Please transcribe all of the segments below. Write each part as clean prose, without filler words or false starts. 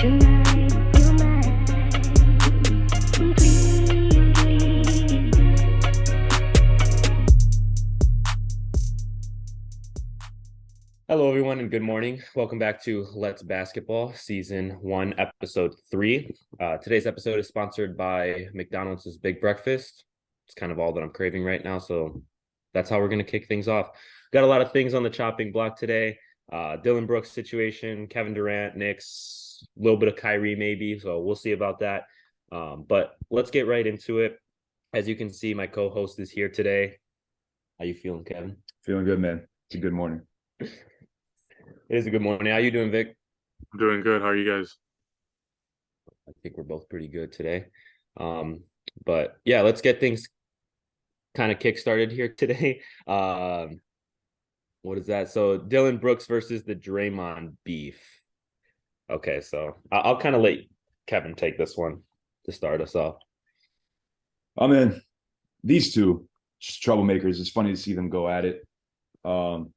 Hello, everyone, and good morning. Welcome back to Let's Basketball, Season 1, Episode 3. Today's episode is sponsored by McDonald's Big Breakfast. It's kind of all that I'm craving right now, so that's how we're going to kick things off. Got a lot of things on the chopping block today. Dillon Brooks situation, Kevin Durant, Knicks, a little bit of Kyrie maybe, so we'll see about that. But let's get right into it. As you can see, my co-host is here today. How you feeling, Kevin? Feeling good, man. It's a good morning. It is a good morning. How you doing, Vic? I'm doing good. How are you guys? I think we're both pretty good today. But yeah, let's get things kind of kick-started here today. What is that? So Dillon Brooks versus the Draymond beef. Okay, so I'll kind of let Kevin take this one to start us off. I mean, these two just troublemakers. It's funny to see them go at it.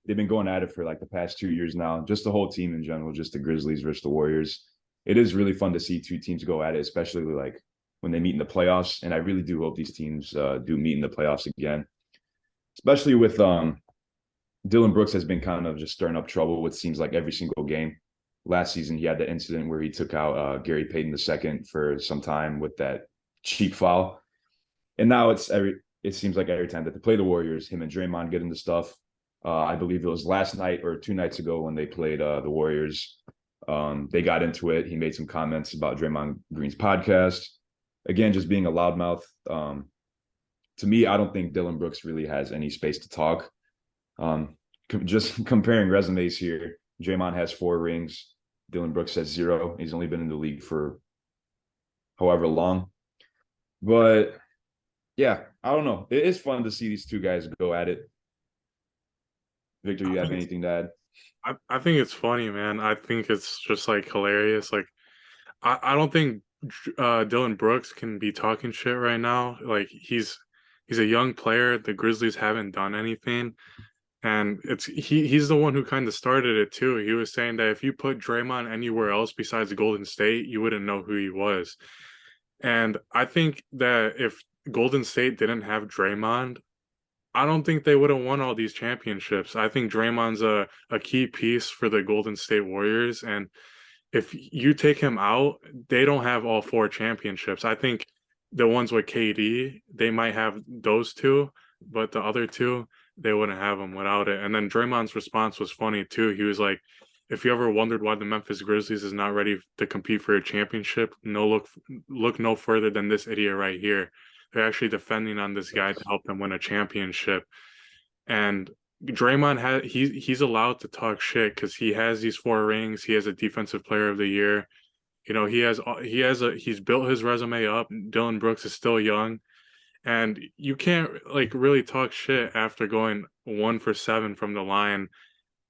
They've been going at it for like the past 2 years now. Just the whole team in general, just the Grizzlies versus the Warriors. It is really fun to see two teams go at it, especially like when they meet in the playoffs. And I really do hope these teams do meet in the playoffs again, especially with Dillon Brooks has been kind of just stirring up trouble with seems like every single game. Last season, he had the incident where he took out Gary Payton II for some time with that cheap foul. And now it seems like every time that they play the Warriors, him and Draymond get into stuff. I believe it was last night or 2 nights ago when they played the Warriors. They got into it. He made some comments about Draymond Green's podcast. Again, just being a loudmouth. To me, I don't think Dillon Brooks really has any space to talk. Just comparing resumes here, Draymond has 4 rings. Dillon Brooks has 0. He's only been in the league for however long. But yeah, I don't know. It is fun to see these two guys go at it. Victor, you have anything to add? I think it's funny, man. I think it's just like hilarious. Like, I don't think Dillon Brooks can be talking shit right now. Like, he's a young player. The Grizzlies haven't done anything, and he's the one who kind of started it too. He was saying that if you put Draymond anywhere else besides Golden State, you wouldn't know who he was. And I think that if Golden State didn't have Draymond, I don't think they would have won all these championships. I think Draymond's a key piece for the Golden State Warriors. And if you take him out, they don't have all 4 championships. I think the ones with KD, they might have those 2, but the other 2, they wouldn't have them without it. And then Draymond's response was funny too. He was like, if you ever wondered why the Memphis Grizzlies is not ready to compete for a championship, look no further than this idiot right here. They're actually defending on this guy to help them win a championship. And Draymond he's allowed to talk shit because he has these 4 rings. He has a Defensive Player of the Year. You know, he's built his resume up. Dillon Brooks is still young, and you can't like really talk shit after going 1 for 7 from the line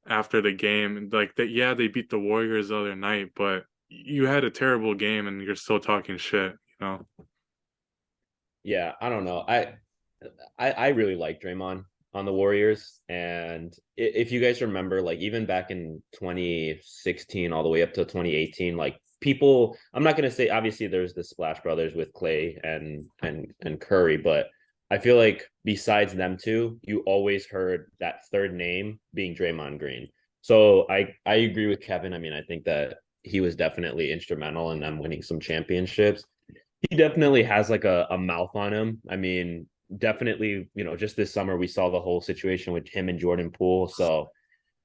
after the game. Like that, yeah, they beat the Warriors the other night, but you had a terrible game and you're still talking shit. You know. Yeah, I don't know. I really like Draymond on the Warriors, and if you guys remember, like even back in 2016 all the way up to 2018, like people, I'm not gonna say obviously there's the Splash Brothers with Clay and Curry, but I feel like besides them two, you always heard that third name being Draymond Green. So I agree with Kevin. I mean, I think that he was definitely instrumental in them winning some championships. He definitely has like a mouth on him. I mean, definitely, you know, just this summer we saw the whole situation with him and Jordan Poole. So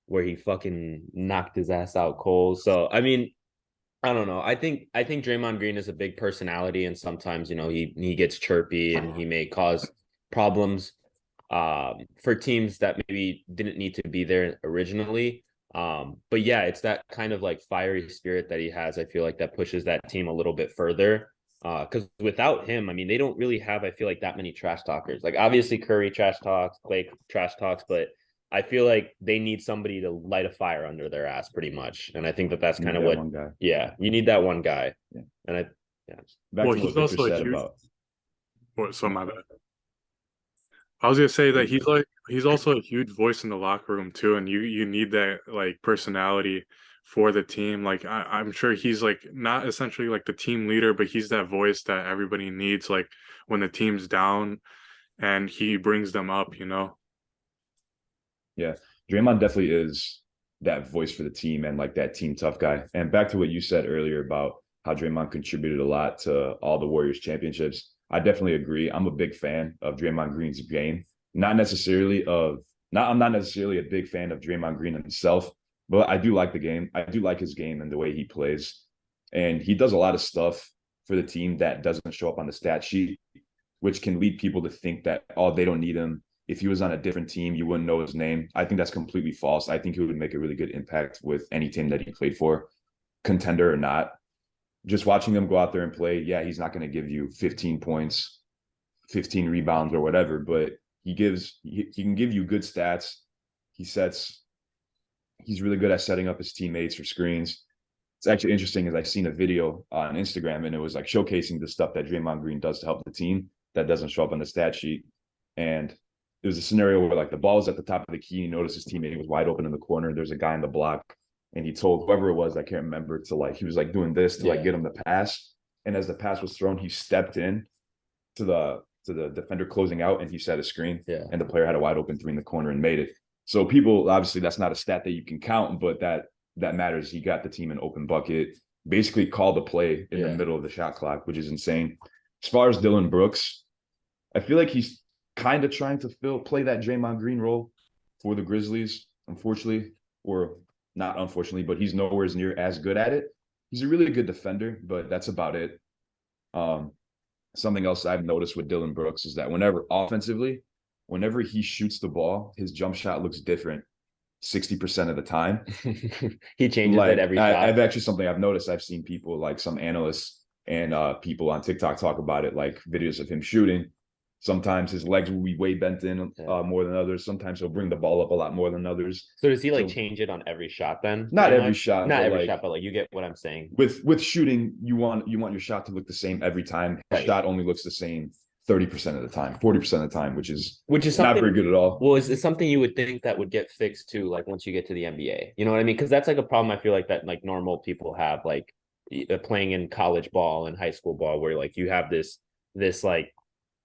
where he fucking knocked his ass out cold. So I mean, I don't know. I think Draymond Green is a big personality, and sometimes, you know, he gets chirpy and he may cause problems for teams that maybe didn't need to be there originally. But yeah, it's that kind of like fiery spirit that he has. I feel like that pushes that team a little bit further. Because without him, I mean, they don't really have, I feel like, that many trash talkers. Like obviously Curry trash talks, Clay trash talks, but I feel like they need somebody to light a fire under their ass pretty much. And I think that that's kind of what, yeah, you need that one guy. Yeah. And Back to what Victor said about. So my bad. I was gonna say that he's also a huge voice in the locker room too, and you need that like personality for the team. Like I'm sure he's like not essentially like the team leader, but he's that voice that everybody needs, like when the team's down, and he brings them up, you know. Yeah, Draymond definitely is that voice for the team and like that team tough guy. And back to what you said earlier about how Draymond contributed a lot to all the Warriors championships. I definitely agree. I'm a big fan of Draymond Green's game. Not necessarily of not I'm not necessarily a big fan of Draymond Green himself, but I do like the game. I do like his game and the way he plays. And he does a lot of stuff for the team that doesn't show up on the stat sheet, which can lead people to think that, oh, they don't need him. If he was on a different team, you wouldn't know his name. I think that's completely false. I think he would make a really good impact with any team that he played for, contender or not. Just watching him go out there and play, yeah, he's not going to give you 15 points, 15 rebounds or whatever, but he can give you good stats. He's really good at setting up his teammates for screens. It's actually interesting is I've seen a video on Instagram and it was like showcasing the stuff that Draymond Green does to help the team that doesn't show up on the stat sheet. And there was a scenario where like the ball was at the top of the key. He noticed his teammate was wide open in the corner. There's a guy in the block, and he told whoever it was, I can't remember, to like he was like doing this to like get him the pass. And as the pass was thrown, he stepped in to the defender closing out, and he set a screen. Yeah. And the player had a wide open three in the corner and made it. So people obviously that's not a stat that you can count, but that matters. He got the team an open bucket, basically called the play in the middle of the shot clock, which is insane. As far as Dillon Brooks, I feel like he's kind of trying to play that Draymond Green role for the Grizzlies, unfortunately, or not unfortunately, but he's nowhere near as good at it. He's a really good defender, but that's about it. Something else I've noticed with Dillon Brooks is that whenever he shoots the ball, his jump shot looks different 60% of the time. He changes it every shot. I've actually something I've noticed. I've seen people like some analysts and people on TikTok talk about it, like videos of him shooting. Sometimes his legs will be way bent in more than others. Sometimes he'll bring the ball up a lot more than others. So does he like change it on every shot then? Not every shot. Not every shot, but like you get what I'm saying. With shooting, you want your shot to look the same every time. His shot only looks the same 30% of the time, 40% of the time, which is not very good at all. Well, it's something you would think that would get fixed too, like once you get to the NBA. You know what I mean? Because that's like a problem I feel like that like normal people have, like playing in college ball and high school ball, where like you have this like,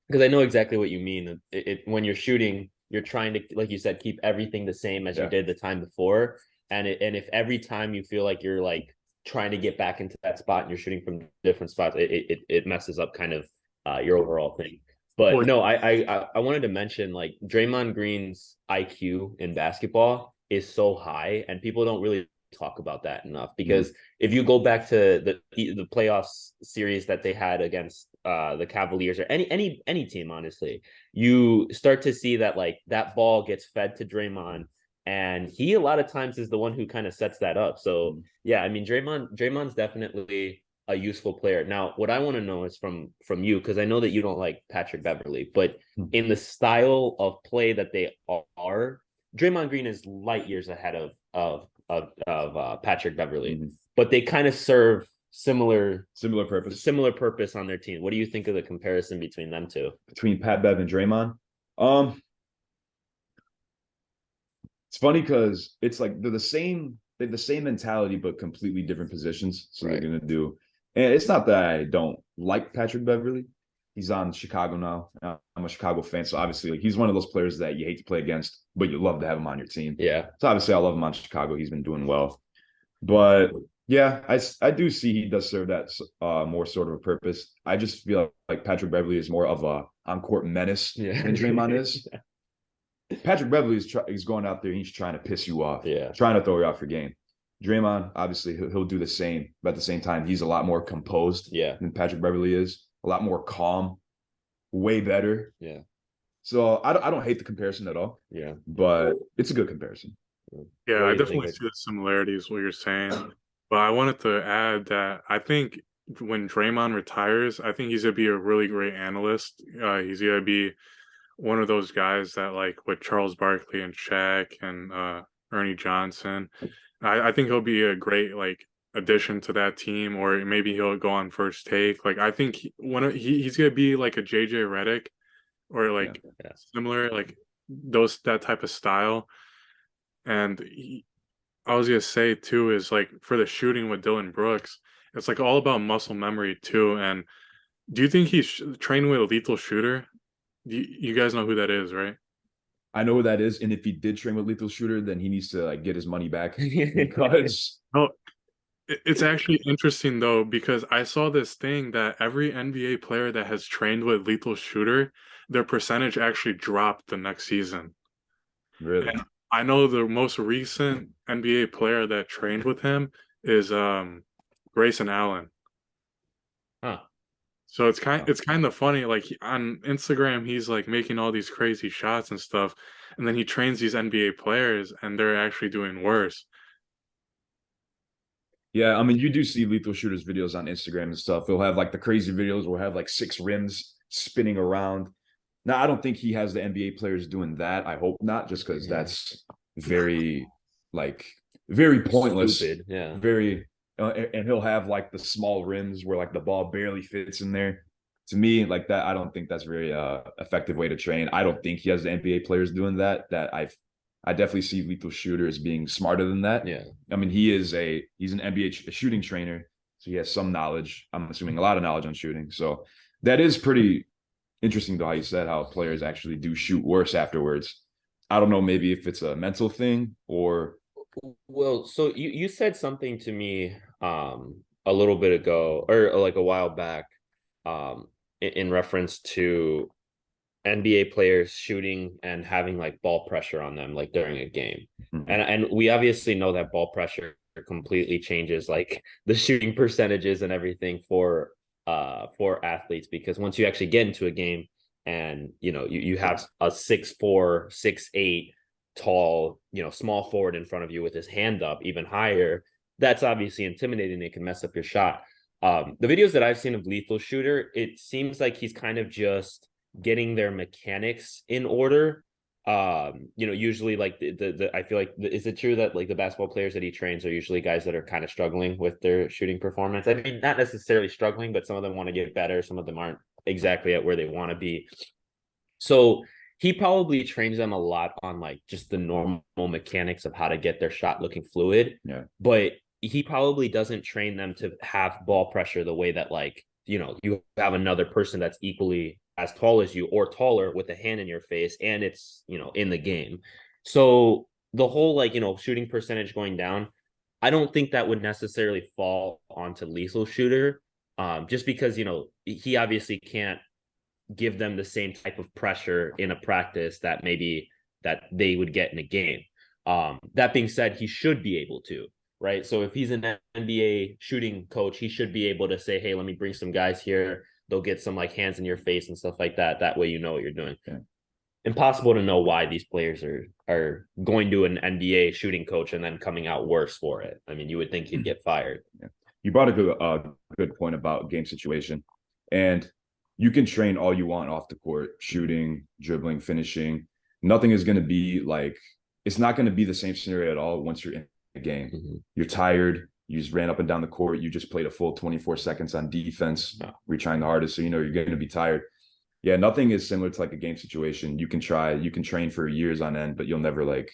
because I know exactly what you mean. When you're shooting, you're trying to, like you said, keep everything the same as you did the time before. And if every time you feel like you're like trying to get back into that spot and you're shooting from different spots, it messes up kind of your overall thing. But no, I wanted to mention like Draymond Green's IQ in basketball is so high, and people don't really talk about that enough, because if you go back to the playoffs series that they had against the Cavaliers or any team, honestly, you start to see that like that ball gets fed to Draymond, and he a lot of times is the one who kind of sets that up. So yeah, I mean Draymond's definitely a useful player. Now, what I want to know is from you, because I know that you don't like Patrick Beverley, but in the style of play that they are, Draymond Green is light years ahead of Patrick Beverley, but they kind of serve similar purpose on their team. What do you think of the comparison between them two? Between Pat Bev and Draymond? It's funny because it's like they have the same mentality but completely different positions. So they're gonna do. And it's not that I don't like Patrick Beverley. He's on Chicago now. I'm a Chicago fan, so obviously like, he's one of those players that you hate to play against, but you love to have him on your team. Yeah. So obviously I love him on Chicago. He's been doing well. But yeah, I do see he does serve that more sort of a purpose. I just feel like Patrick Beverley is more of a on-court menace than Draymond is. Patrick Beverley is going out there, he's trying to piss you off, trying to throw you off your game. Draymond, obviously, he'll do the same, but at the same time, he's a lot more composed than Patrick Beverley is, a lot more calm, way better. Yeah. So I don't hate the comparison at all. Yeah. But it's a good comparison. Yeah, I definitely see the similarities, what you're saying. But I wanted to add that I think when Draymond retires, I think he's going to be a really great analyst. He's going to be one of those guys that like with Charles Barkley and Shaq and Ernie Johnson. I think he'll be a great like addition to that team, or maybe he'll go on First Take. Like I think he's gonna be like a JJ Redick, or like similar, like that type of style. And I was gonna say too is like for the shooting with Dillon Brooks, it's like all about muscle memory too. And do you think he's trained with a lethal shooter? You guys know who that is, right? I know who that is, and if he did train with Lethal Shooter, then he needs to like get his money back because No, it's actually interesting though because I saw this thing that every NBA player that has trained with lethal shooter, their percentage actually dropped the next season. really, And I know the most recent NBA player that trained with him is Grayson Allen. Huh. So it's kind of funny. Like on Instagram, he's like making all these crazy shots and stuff, and then he trains these NBA players, and they're actually doing worse. yeah. I mean, you do see Lethal Shooter's videos on Instagram and stuff. He'll have like the crazy videos where he'll have like 6 rims spinning around. Now, I don't think he has the NBA players doing that. I hope not, just because that's very, like, very pointless. Stupid. Yeah. Very, and he'll have like the small rims where like the ball barely fits in there. To me, like that, I don't think that's very effective way to train. I don't think he has the NBA players doing that. I definitely see Lethal Shooter as being smarter than that. Yeah. I mean, he's an NBA shooting trainer, so he has some knowledge. I'm assuming a lot of knowledge on shooting. So that is pretty interesting to how you said how players actually do shoot worse afterwards. I don't know, maybe if it's a mental thing or Well, so you said something to me a little bit ago or like a while back in reference to NBA players shooting and having like ball pressure on them like during a game. Mhm. And we obviously know that ball pressure completely changes like the shooting percentages and everything for athletes because once you actually get into a game and you have a 6'4", 6'8" tall, small forward in front of you with his hand up even higher, that's obviously intimidating. It can mess up your shot. The videos that I've seen of Lethal Shooter, it seems like he's kind of just getting their mechanics in order. Usually like the I feel like is it true that like the basketball players that he trains are usually guys that are kind of struggling with their shooting performance? I mean, not necessarily struggling, but some of them want to get better, some of them aren't exactly at where they want to be. So he probably trains them a lot on like just the normal mechanics of how to get their shot looking fluid. Yeah. But he probably doesn't train them to have ball pressure the way that like, you have another person that's equally as tall as you or taller with a hand in your face and it's, in the game. So the whole like, shooting percentage going down, I don't think that would necessarily fall onto lethal shooter. Just because, he obviously can't give them the same type of pressure in a practice that maybe that they would get in a game. That being said, he should be able to, right? So if he's an NBA shooting coach, he should be able to say, hey, let me bring some guys here. They'll get some like hands in your face and stuff like that. That way you know what you're doing. Yeah. Impossible to know why these players are going to an NBA shooting coach and then coming out worse for it. I mean, you would think he'd get fired. Yeah. You brought a good point about game situation. And you can train all you want off the court, shooting, dribbling, finishing. Nothing is going to be like, it's not going to be the same scenario at all once you're in the game. Mm-hmm. You're tired. You just ran up and down the court. You just played a full 24 seconds on defense. Yeah. We're trying the hardest. So, you're going to be tired. Yeah, nothing is similar to like a game situation. You can train for years on end, but you'll never like,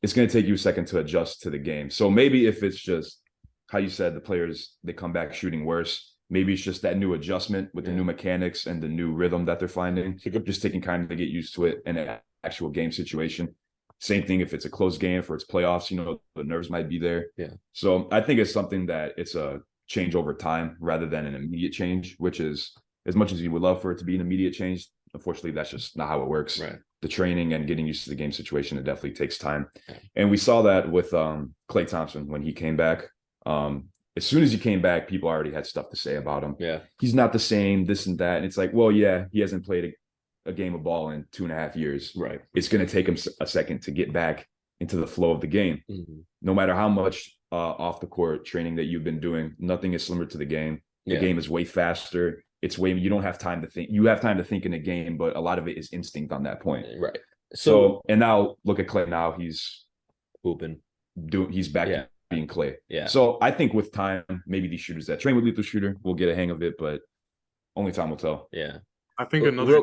it's going to take you a second to adjust to the game. So maybe if it's just how you said the players, they come back shooting worse. Maybe it's just that new adjustment with the new mechanics and the new rhythm that they're finding. Just taking time to get used to it in an actual game situation. Same thing if it's a close game for its playoffs, the nerves might be there. Yeah. So I think it's something that it's a change over time rather than an immediate change, which is as much as you would love for it to be an immediate change. Unfortunately, that's just not how it works. Right. The training and getting used to the game situation, it definitely takes time. Yeah. And we saw that with Klay Thompson when he came back. As soon as he came back, people already had stuff to say about him. Yeah. He's not the same, this and that. And it's like, well, yeah, he hasn't played a game of ball in 2.5 years. Right. It's going to take him a second to get back into the flow of the game. Mm-hmm. No matter how much off the court training that you've been doing, nothing is similar to the game. The game is way faster. You don't have time to think. You have time to think in a game, but a lot of it is instinct on that point. Right. So and now look at Klay now. He's hooping. He's back to being Klay. Yeah. So I think with time, maybe these shooters that train with Lethal Shooter will get a hang of it, but only time will tell. Yeah. I think another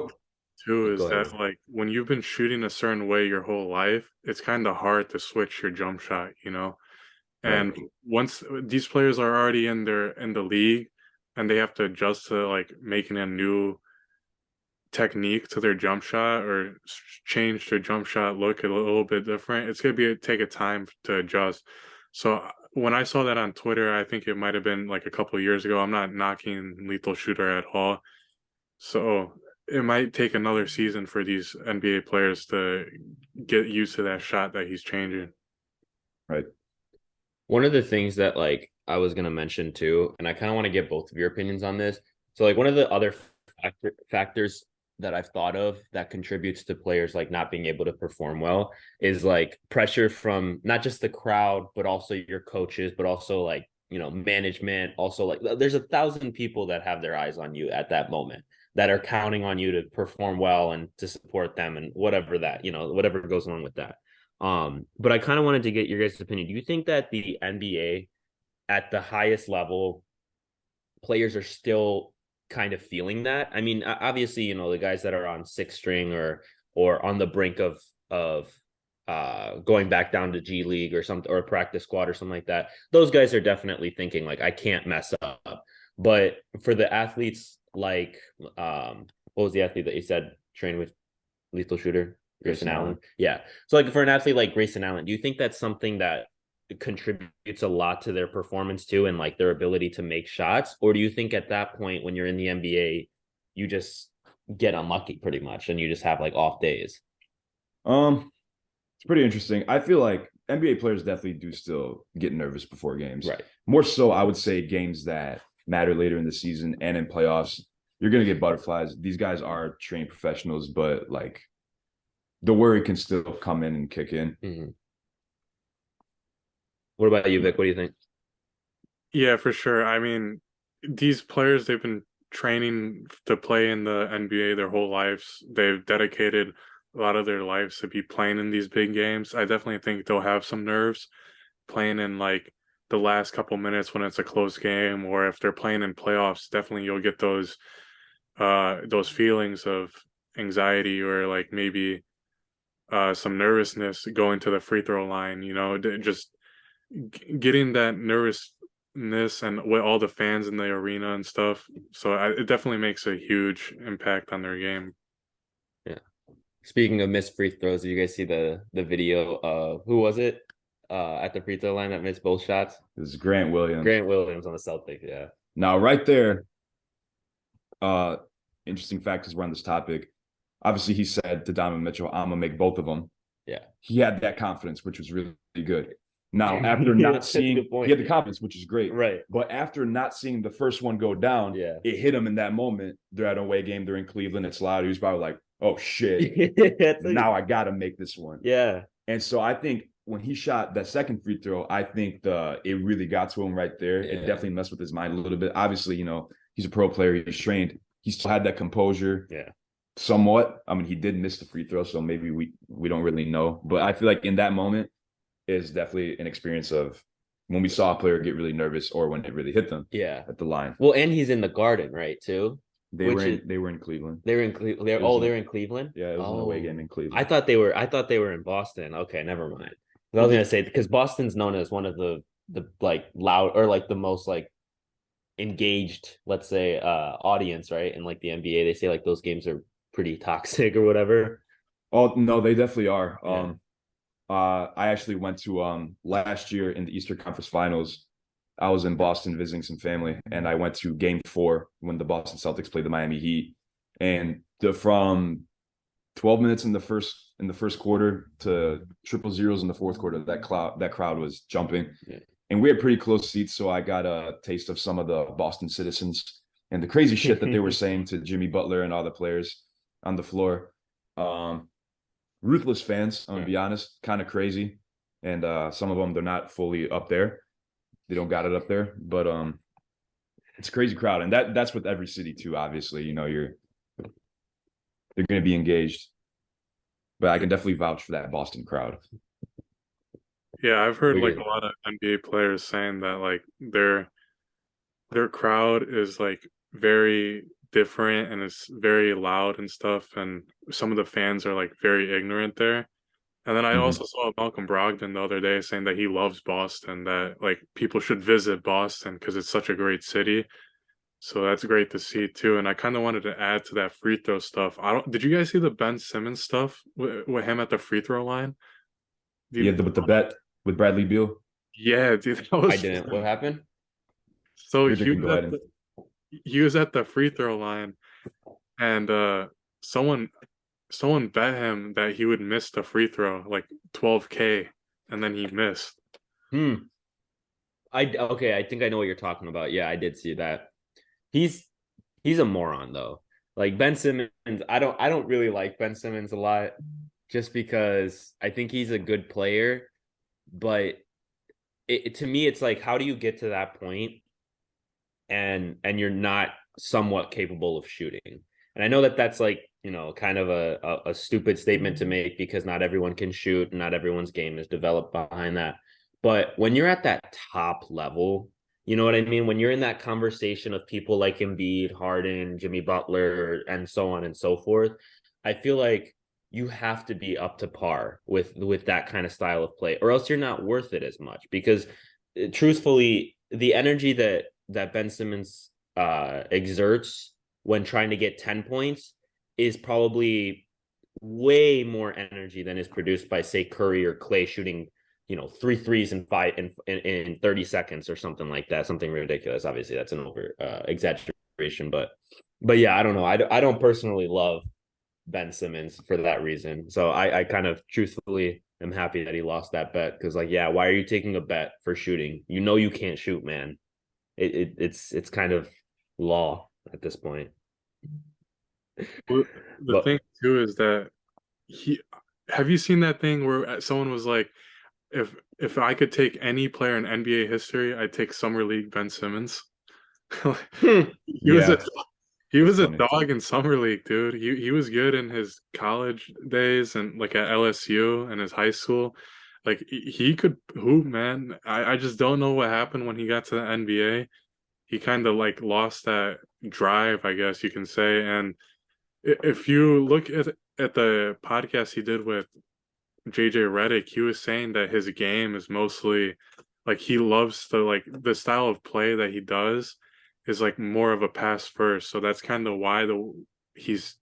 too Go is ahead. that like when you've been shooting a certain way your whole life, it's kind of hard to switch your jump shot, you know? Right. And once these players are already in the league and they have to adjust to like making a new technique to their jump shot or change their jump shot look a little bit different, it's gonna be take a time to adjust. So when I saw that on Twitter, I think it might have been like a couple of years ago. I'm not knocking Lethal Shooter at all. So it might take another season for these NBA players to get used to that shot that he's changing. Right. One of the things that like I was gonna mention too, and I kind of want to get both of your opinions on this. So like one of the other factors that I've thought of that contributes to players like not being able to perform well is like pressure from not just the crowd, but also your coaches, but also like, management. Also, like there's 1,000 people that have their eyes on you at that moment that are counting on you to perform well and to support them and whatever that, whatever goes along with that. But I kind of wanted to get your guys' opinion. Do you think that the NBA at the highest level players are still kind of feeling that? I mean, obviously, the guys that are on sixth string or on the brink of going back down to G League or something or a practice squad or something like that. Those guys are definitely thinking like I can't mess up. But for the athletes like what was the athlete that you said trained with Lethal Shooter? Grayson Allen. Yeah. So like for an athlete like Grayson Allen, do you think that's something that contributes a lot to their performance too and like their ability to make shots? Or do you think at that point when you're in the NBA, you just get unlucky pretty much and you just have like off days? It's pretty interesting. I feel like NBA players definitely do still get nervous before games. Right. More so, I would say games that matter later in the season and in playoffs. You're gonna get butterflies. These guys are trained professionals, but like the worry can still come in and kick in. Mm-hmm. What about you, Vic? What do you think? Yeah, for sure. I mean, these players, they've been training to play in the NBA their whole lives. They've dedicated a lot of their lives to be playing in these big games. I definitely think they'll have some nerves playing in like the last couple minutes when it's a close game, or if they're playing in playoffs, definitely you'll get those feelings of anxiety or like maybe some nervousness going to the free throw line, just getting that nervousness and with all the fans in the arena and stuff. So it definitely makes a huge impact on their game. Yeah. Speaking of missed free throws, did you guys see the video of who was it at the free throw line that missed both shots? This is Grant Williams. Grant Williams on the Celtics. Yeah. Now, right there, interesting fact because we're on this topic. Obviously, he said to Donovan Mitchell, "I'm gonna make both of them." Yeah. He had that confidence, which was really good. Now, after not seeing, he had the confidence, which is great. Right. But after not seeing the first one go down, Yeah. it hit him in that moment. They're at an away game. They're in Cleveland. It's loud. He was probably like, "Oh shit! Now I gotta make this one." Yeah. And so I think when he shot that second free throw, I think it really got to him right there. Yeah. It definitely messed with his mind a little bit. Obviously, he's a pro player. He's trained. He still had that composure. Yeah. Somewhat. I mean, he did miss the free throw, so maybe we don't really know. But I feel like in that moment is definitely an experience of when we saw a player get really nervous or when it really hit them. Yeah. At the line. Well, and he's in the Garden, right? Too. They were in Cleveland. They were in Cleveland. They were in Cleveland. Yeah, it was an away game in Cleveland. I thought they were in Boston. Okay, never mind. I was gonna say because Boston's known as one of the like loud or like the most like engaged, let's say, audience, right? In like the NBA, they say like those games are pretty toxic or whatever. Oh no, they definitely are. Yeah. I actually went to last year in the Eastern Conference Finals. I was in Boston visiting some family, and I went to Game 4 when the Boston Celtics played the Miami Heat. And from 12 minutes in the first quarter to triple zeros in the fourth quarter, that crowd was jumping. Yeah. And we had pretty close seats, so I got a taste of some of the Boston citizens and the crazy shit that they were saying to Jimmy Butler and all the players on the floor. Ruthless fans, I'm gonna be honest, kind of crazy. And some of them, they're not fully up there. They don't got it up there, but it's a crazy crowd. And that's with every city too, obviously. They're gonna be engaged. But I can definitely vouch for that Boston crowd. Yeah, I've heard like a lot of NBA players saying that like their crowd is like very different and it's very loud and stuff, and some of the fans are like very ignorant there. And then I Mhm. also saw Malcolm Brogdon the other day saying that he loves Boston, that like people should visit Boston because it's such a great city. So that's great to see too. And I kind of wanted to add to that free throw stuff. I don't. Did you guys see the Ben Simmons stuff with him at the free throw line? Do Yeah, you- with the bet with Bradley Beal. yeah, dude, that I was didn't. What funny. happened? So You can go ahead and he was at the free throw line, and someone someone bet him that he would miss the free throw, like 12K, and then he missed. Hmm. Okay, I think I know what you're talking about. Yeah, I did see that. He's he's a moron though. Like Ben Simmons, I don't really like Ben Simmons a lot just because I think he's a good player, but to me it's like how do you get to that point and you're not somewhat capable of shooting? And I know that that's like, kind of a stupid statement to make because not everyone can shoot, not everyone's game is developed behind that. But when you're at that top level, you know what I mean? When you're in that conversation of people like Embiid, Harden, Jimmy Butler, and so on and so forth, I feel like you have to be up to par with that kind of style of play, or else you're not worth it as much. Because truthfully, the energy that Ben Simmons exerts when trying to get 10 points is probably way more energy than is produced by, say, Curry or Clay shooting, three threes in 30 seconds or something like that, something ridiculous. Obviously, that's an over exaggeration, but yeah, I don't know. I don't personally love Ben Simmons for that reason. So I kind of truthfully am happy that he lost that bet because, like, yeah, why are you taking a bet for shooting? You know you can't shoot, man. It's kind of law at this point. Well, the But thing too is that he have you seen that thing where someone was like, if I could take any player in NBA history, I'd take Summer League Ben Simmons. He was a yeah, he that's was a funny. dog in summer league, dude. He was good in his college days and like at LSU and his high school. Like he could hoop, man. I just don't know what happened when he got to the NBA. He kind of like lost that drive, I guess you can say. And if you look at the podcast he did with JJ Redick, he was saying that his game is mostly like he loves the style of play that he does is like more of a pass first. So that's kind of why he's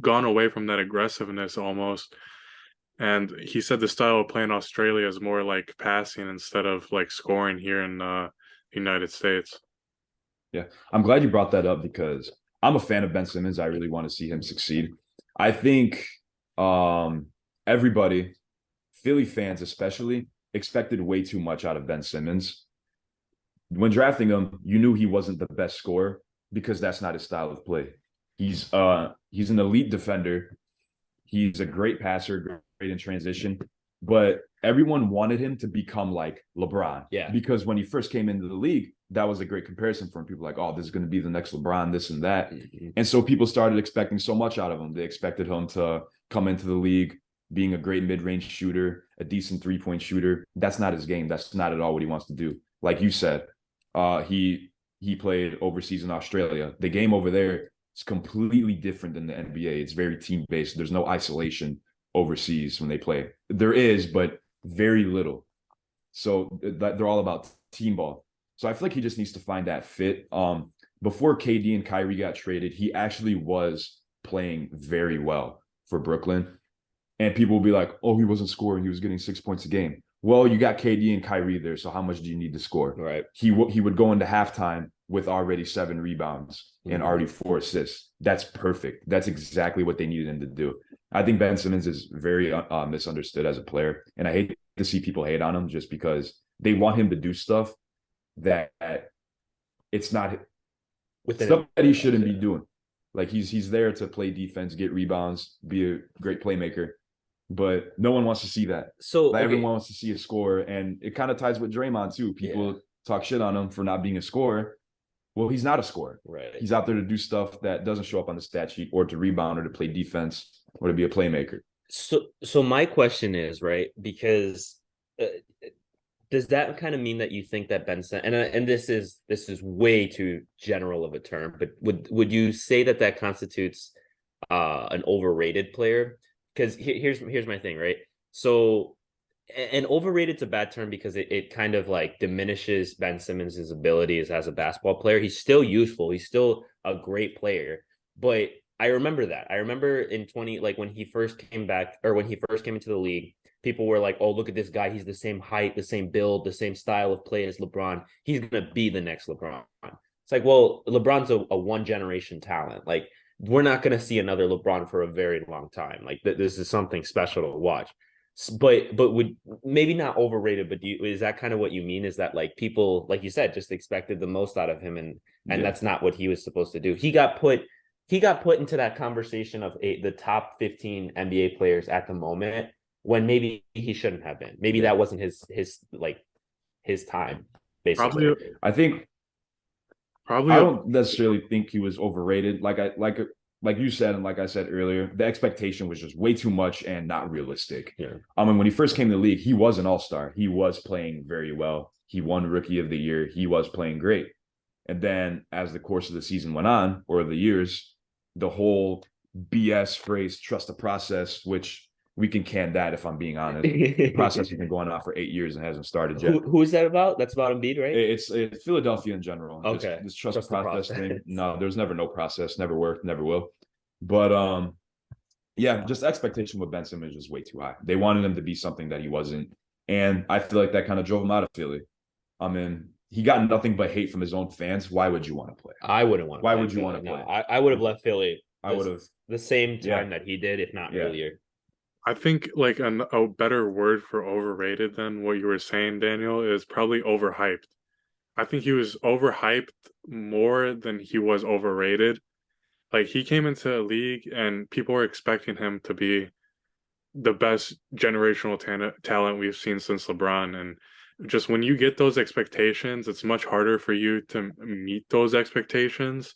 gone away from that aggressiveness almost. And he said the style of play in Australia is more like passing instead of like scoring here in United States. Yeah, I'm glad you brought that up because I'm a fan of Ben Simmons. I really want to see him succeed. I think um, everybody, Philly fans especially, expected way too much out of Ben Simmons. When drafting him, you knew he wasn't the best scorer because that's not his style of play. He's an elite defender. He's a great passer, great in transition, but everyone wanted him to become like LeBron. yeah. Because when he first came into the league, that was a great comparison for him. People like, oh, this is going to be the next LeBron, this and that. Mm-hmm. And so people started expecting so much out of him. They expected him to come into the league being a great mid-range shooter, a decent three-point shooter. That's not his game. That's not at all what he wants to do. Like you said, he played overseas in Australia. The game over there is completely different than the NBA. It's very team-based. There's no isolation overseas when they play. There is, but very little. So they're all about team ball. So I feel like he just needs to find that fit. Before KD and Kyrie got traded, he actually was playing very well for Brooklyn. And people will be like, oh, he wasn't scoring. He was getting 6 points a game. Well, you got KD and Kyrie there. So how much do you need to score? Right. He would go into halftime with already 7 rebounds and already 4 assists. That's perfect. That's exactly what they needed him to do. I think Ben Simmons is very misunderstood as a player. And I hate to see people hate on him just because they want him to do stuff that it's not Within stuff that he shouldn't be doing. Like he's there to play defense, get rebounds, be a great playmaker. But no one wants to see that. So like, okay. everyone wants to see a score, and it kind of ties with Draymond too. People talk shit on him for not being a scorer. Well, he's not a scorer. Right. He's out there to do stuff that doesn't show up on the stat sheet, or to rebound, or to play defense, or to be a playmaker. So my question is, right, because does that kind of mean that you think that and this is way too general of a term, but would you say that that constitutes an overrated player? Because here's my thing, right? So, and overrated's a bad term because it kind of like diminishes Ben Simmons' abilities as a basketball player. He's still useful. He's still a great player. But I remember that. I remember in 20, like when he first came back or when he first came into the league, people were like, oh, look at this guy. He's the same height, the same build, the same style of play as LeBron. He's going to be the next LeBron. It's like, well, LeBron's a one generation talent. Like, we're not going to see another LeBron for a very long time. Like, this is something special to watch. But would maybe not overrated, but is that kind of what you mean? Is that like people, like you said, just expected the most out of him, and that's not what he was supposed to do. He got put into that conversation of the top 15 NBA players at the moment when maybe he shouldn't have been. Maybe that wasn't his time, basically. Probably, I think probably. I don't necessarily think he was overrated. Like you said, and like I said earlier, the expectation was just way too much and not realistic. Yeah. I mean, when he first came to the league, he was an all-star. He was playing very well. He won Rookie of the Year. He was playing great. And then as the course of the season went on, or the years, the whole BS phrase, trust the process, which we can can that if I'm being honest. The process has been going on for 8 years and hasn't started yet. Who is that about? That's about Embiid, right? It's Philadelphia in general. Okay. This trust the process thing. No, there's never no process. Never worked. Never will. But yeah, just expectation with Ben Simmons was way too high. They wanted him to be something that he wasn't, and I feel like that kind of drove him out of Philly. I mean, he got nothing but hate from his own fans. Why would you want to play? I wouldn't want to. Why would you want to No, play? I would have left Philly. I would have the same time that he did, if not earlier. I think like a better word for overrated than what you were saying, Daniel, is probably overhyped. I think he was overhyped more than he was overrated. Like, he came into the league and people were expecting him to be the best generational talent we've seen since LeBron. And just when you get those expectations, it's much harder for you to meet those expectations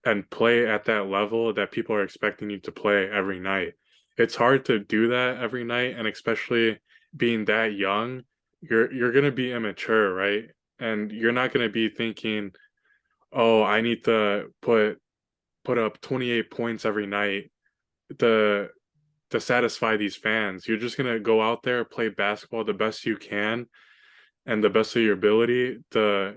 and play at that level that people are expecting you to play every night. It's hard to do that every night, and especially being that young, you're going to be immature, right? And you're not going to be thinking, oh, I need to put up 28 points every night to satisfy these fans. You're just going to go out there, play basketball the best you can and the best of your ability to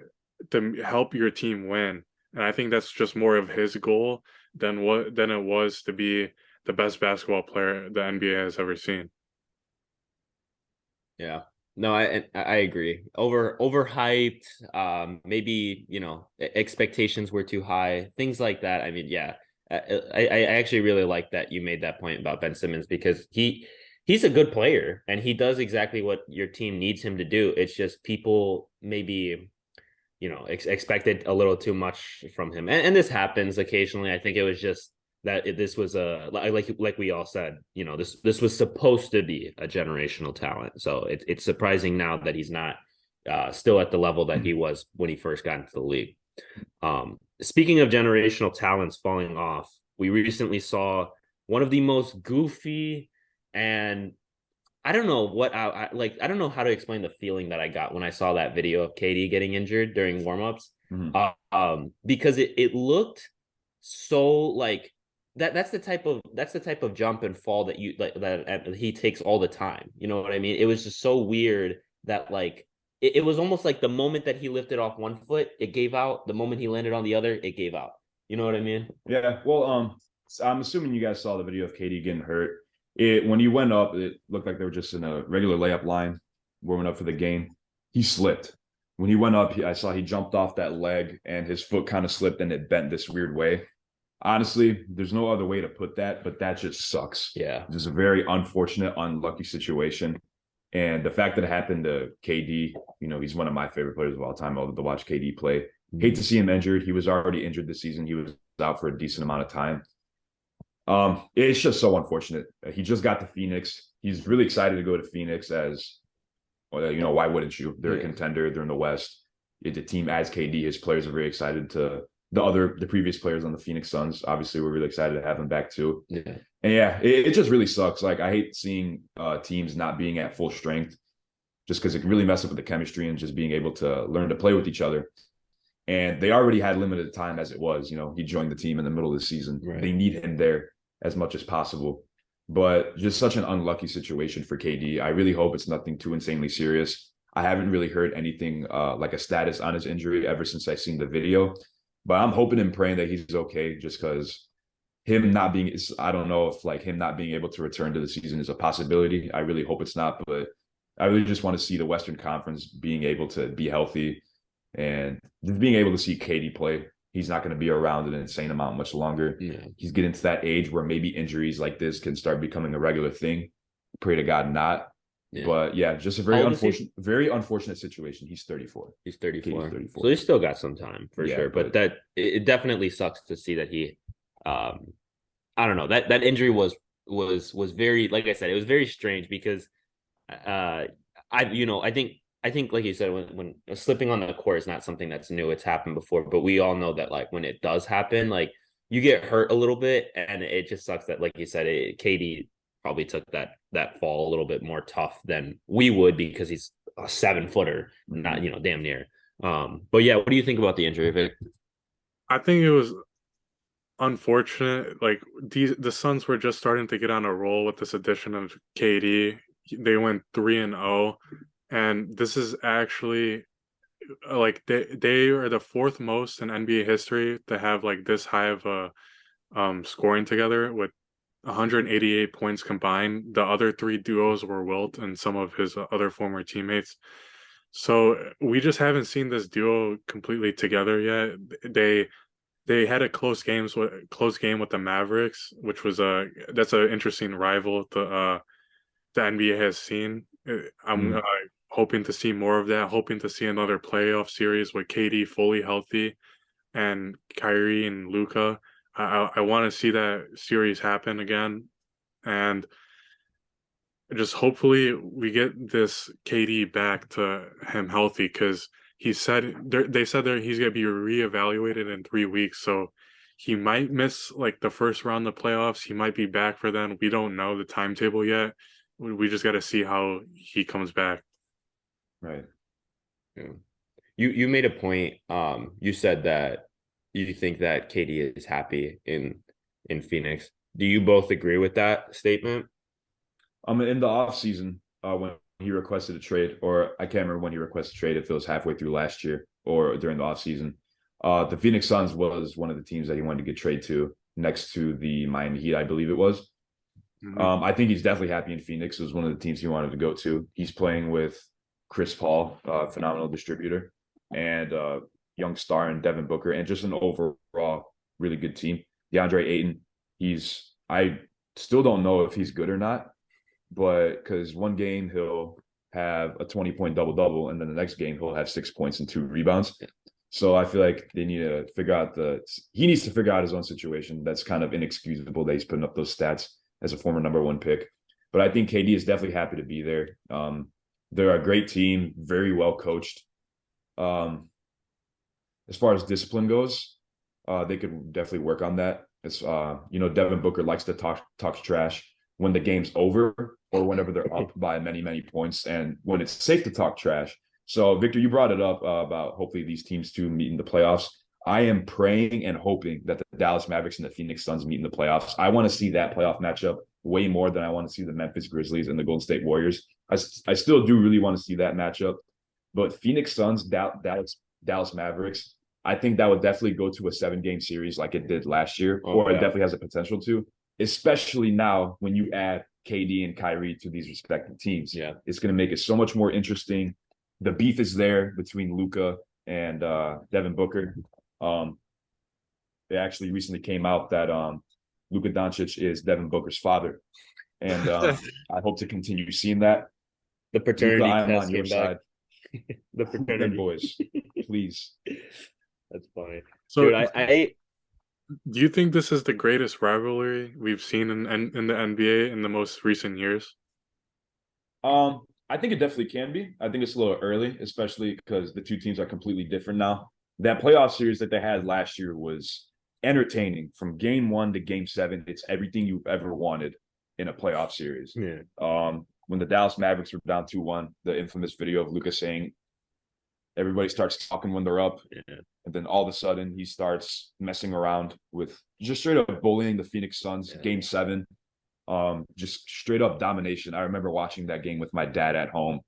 help your team win. And I think that's just more of his goal than it was to be the best basketball player the NBA has ever seen. Yeah. No, I agree. Overhyped. Maybe expectations were too high. Things like that. I mean, yeah. I actually really like that you made that point about Ben Simmons because he's a good player and he does exactly what your team needs him to do. It's just people maybe expected a little too much from him, and this happens occasionally. I think it was just that this was like we all said, this was supposed to be a generational talent. So it's surprising now that he's not still at the level that he was when he first got into the league. Speaking of generational talents falling off, we recently saw one of the most goofy, and I don't know what I don't know how to explain the feeling that I got when I saw that video of KD getting injured during warmups. Mm-hmm. Because it looked so like that's the type of jump and fall that that he takes all the time. You know what I mean? It was just so weird that like it was almost like the moment that he lifted off one foot, it gave out. The moment he landed on the other, it gave out. You know what I mean? Yeah. Well, I'm assuming you guys saw the video of KD getting hurt. When he went up, it looked like they were just in a regular layup line, warming up for the game. He slipped. When he went up, I saw he jumped off that leg and his foot kind of slipped and it bent this weird way. Honestly, there's no other way to put that, but that just sucks. Yeah. It's just a very unfortunate, unlucky situation. And the fact that it happened to KD, he's one of my favorite players of all time. I love to watch KD play. Hate to see him injured. He was already injured this season. He was out for a decent amount of time. It's just so unfortunate. He just got to Phoenix. He's really excited to go to Phoenix as, well, why wouldn't you? They're a contender. They're in the West. The team adds KD. His players are very excited to the previous players on the Phoenix Suns. Obviously, we're really excited to have him back too. Yeah. And yeah, it just really sucks. Like, I hate seeing teams not being at full strength. just because it really messed up with the chemistry and just being able to learn to play with each other. And they already had limited time as it was. He joined the team in the middle of the season. Right. They need him there as much as possible. But just such an unlucky situation for KD. I really hope it's nothing too insanely serious. I haven't really heard anything like a status on his injury ever since I seen the video. But I'm hoping and praying that he's okay, just because him not being, I don't know if like him not being able to return to the season is a possibility. I really hope it's not, but I really just want to see the Western Conference being able to be healthy and just being able to see KD play. He's not going to be around an insane amount much longer. Yeah. He's getting to that age where maybe injuries like this can start becoming a regular thing. Pray to God not. Yeah. But yeah, just a very unfortunate situation. He's 34. He's 34. 34. So he's still got some time for Yeah, sure. But that it definitely sucks to see that he I don't know. That injury was very, like I said, it was very strange because I think like you said, when slipping on the court is not something that's new. It's happened before, but we all know that like when it does happen, like you get hurt a little bit, and it just sucks that, like you said, KD probably took that fall a little bit more tough than we would because he's a 7-footer, not damn near. But yeah, what do you think about the injury, Vic? I think it was unfortunate. Like the Suns were just starting to get on a roll with this addition of KD. They went 3-0, and this is actually like they are the fourth most in NBA history to have like this high of a scoring together with 188 points combined. The other three duos were Wilt and some of his other former teammates. So we just haven't seen this duo completely together yet. They had a close game with the Mavericks, which was that's an interesting rival the NBA has seen. I'm hoping to see more of that. Hoping to see another playoff series with KD fully healthy and Kyrie and Luka. I want to see that series happen again, and just hopefully we get this KD back to him healthy, because they said that he's gonna be reevaluated in 3 weeks, so he might miss like the first round of the playoffs. He might be back for then. We don't know the timetable yet. We just got to see how he comes back. Right. Yeah. You made a point. You said that you think that KD is happy in Phoenix. Do you both agree with that statement? In the offseason, when he requested a trade, or I can't remember when he requested a trade, if it was halfway through last year or during the offseason, the Phoenix Suns was one of the teams that he wanted to get traded to, next to the Miami Heat, I believe it was. Mm-hmm. I think he's definitely happy in Phoenix. It was one of the teams he wanted to go to. He's playing with Chris Paul, phenomenal distributor, and young star in Devin Booker, and just an overall really good team. DeAndre Ayton, I still don't know if he's good or not, but because one game he'll have a 20-point double-double, and then the next game he'll have 6 points and 2 rebounds. So I feel like they need to figure out he needs to figure out his own situation. That's kind of inexcusable that he's putting up those stats as a former #1 pick. But I think KD is definitely happy to be there. They're a great team, very well coached. As far as discipline goes, they could definitely work on that. It's Devin Booker likes to talk trash when the game's over or whenever they're up by many, many points, and when it's safe to talk trash. So, Victor, you brought it up about hopefully these teams two meet in the playoffs. I am praying and hoping that the Dallas Mavericks and the Phoenix Suns meet in the playoffs. I want to see that playoff matchup way more than I want to see the Memphis Grizzlies and the Golden State Warriors. I still do really want to see that matchup. But Phoenix Suns, Dallas Mavericks, I think that would definitely go to a 7-game series like it did last year, or it definitely has a potential to, especially now when you add KD and Kyrie to these respective teams. Yeah. It's going to make it so much more interesting. The beef is there between Luka and Devin Booker. It actually recently came out that Luka Doncic is Devin Booker's father. And I hope to continue seeing that. The paternity Luka, I'm test on your came back. side. The paternity boys, please. That's funny. So, dude, I do you think this is the greatest rivalry we've seen in the NBA in the most recent years? I think it definitely can be. I think it's a little early, especially because the two teams are completely different now. That playoff series that they had last year was entertaining from game 1 to game 7. It's everything you've ever wanted in a playoff series. Yeah. when the Dallas Mavericks were down 2-1, the infamous video of Luka saying everybody starts talking when they're up. Yeah. And then all of a sudden he starts messing around with just straight up bullying the Phoenix Suns, game 7. Just straight up domination. I remember watching that game with my dad at home,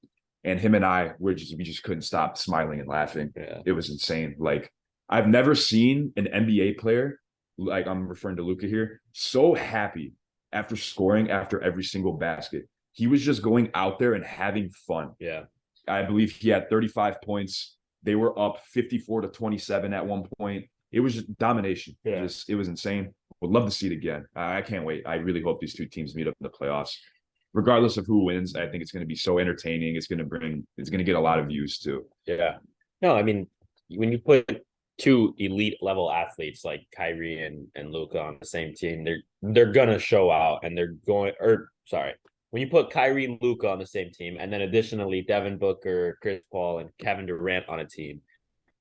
and him and I we just couldn't stop smiling and laughing. Yeah. It was insane. Like, I've never seen an NBA player, like I'm referring to Luka here, so happy after scoring after every single basket. He was just going out there and having fun. Yeah. I believe he had 35 points. They were up 54-27 at one point. It was just domination. Yeah. It was insane. Would love to see it again. I can't wait. I really hope these two teams meet up in the playoffs. Regardless of who wins, I think it's going to be so entertaining. It's going to get a lot of views too. Yeah. No, I mean, when you put two elite level athletes like Kyrie and Luka on the same team, they're gonna show out, and when you put Kyrie and Luka on the same team, and then additionally Devin Booker, Chris Paul, and Kevin Durant on a team,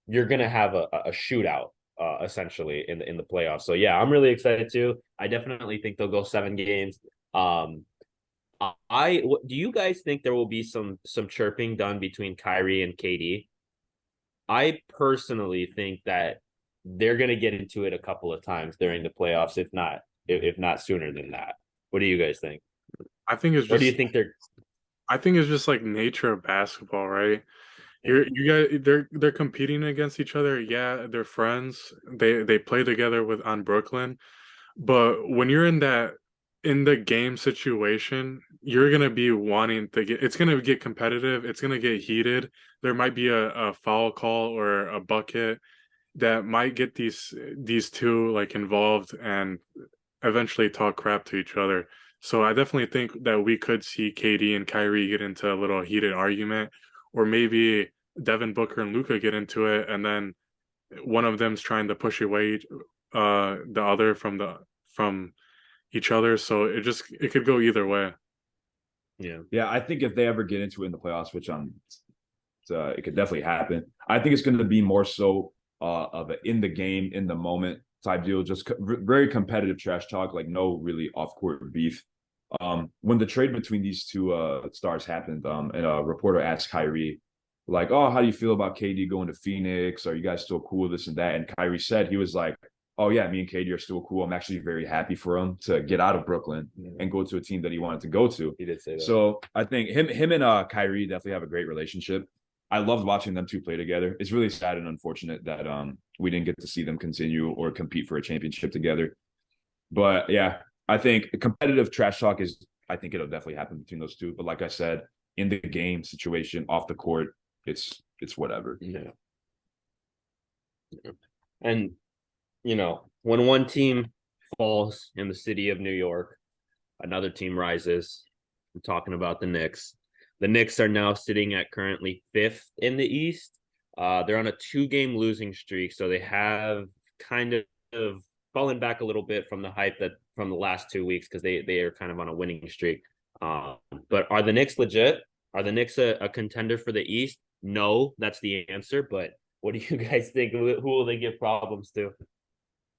you're gonna have a shootout essentially in the playoffs. So yeah, I'm really excited too. I definitely think they'll go 7 games. Do you guys think there will be some chirping done between Kyrie and KD? I personally think that they're going to get into it a couple of times during the playoffs, if not sooner than that. What do you guys think? I think it's just. Or do you think they're? I think it's just like nature of basketball, right? They're competing against each other. Yeah, they're friends. They play together on Brooklyn, but when you're in the game situation, you're gonna be wanting to get. It's gonna get competitive. It's gonna get heated. There might be a foul call or a bucket that might get these two like involved and eventually talk crap to each other. So I definitely think that we could see KD and Kyrie get into a little heated argument, or maybe Devin Booker and Luka get into it, and then one of them's trying to push away the other from each other. So it could go either way. Yeah. I think if they ever get into it in the playoffs, which it could definitely happen. I think it's going to be more so of an in the game, in the moment type deal. Just very competitive trash talk, like no really off court beef. When the trade between these two stars happened, and a reporter asked Kyrie, like, "Oh, how do you feel about KD going to Phoenix? Are you guys still cool? This and that?" And Kyrie said he was like, "Oh yeah, me and KD are still cool. I'm actually very happy for him to get out of Brooklyn and go to a team that he wanted to go to." He did say that. So I think him and Kyrie definitely have a great relationship. I loved watching them two play together. It's really sad and unfortunate that we didn't get to see them continue or compete for a championship together. But yeah, I think competitive trash talk I think it'll definitely happen between those two. But like I said, in the game situation, off the court, it's whatever. Yeah. And when one team falls in the city of New York, another team rises. I'm talking about the Knicks. The Knicks are now sitting at currently 5th in the East. They're on a 2-game losing streak, so they have kind of fallen back a little bit from the hype from the last 2 weeks, because they are kind of on a winning streak. But are the Knicks legit? Are the Knicks a contender for the East? No, that's the answer. But what do you guys think? Who will they give problems to,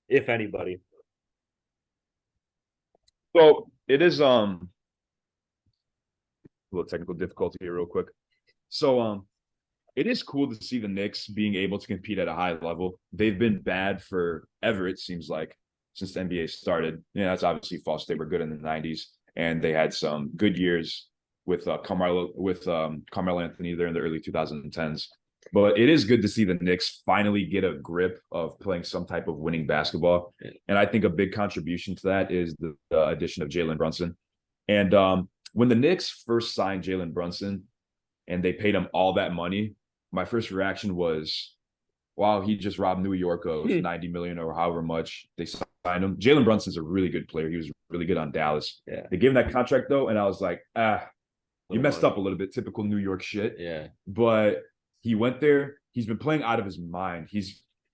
if anybody? So it is a little technical difficulty here real quick. So it is cool to see the Knicks being able to compete at a high level. They've been bad forever, it seems like, since the NBA started. Yeah, that's obviously false. They were good in the 90s, and they had some good years with Carmelo Anthony there in the early 2010s. But it is good to see the Knicks finally get a grip of playing some type of winning basketball. And I think a big contribution to that is the addition of Jalen Brunson. And when the Knicks first signed Jalen Brunson and they paid him all that money, my first reaction was, wow, he just robbed New York of $90 million or however much they signed him. Jalen Brunson's a really good player. He was really good on Dallas. Yeah. They gave him that contract, though, and I was like, you messed up a little bit. Typical New York shit. Yeah. But he went there. He's been playing out of his mind.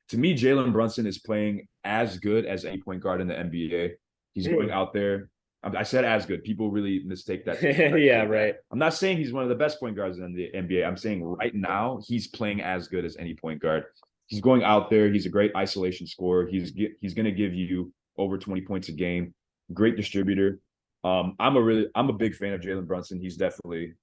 To me, Jalen Brunson is playing as good as any point guard in the NBA. He's going out there. I said as good. People really mistake that. Yeah, right. I'm not saying he's one of the best point guards in the NBA. I'm saying right now he's playing as good as any point guard. He's going out there. He's a great isolation scorer. He's going to give you over 20 points a game. Great distributor. I'm a big fan of Jalen Brunson. He's definitely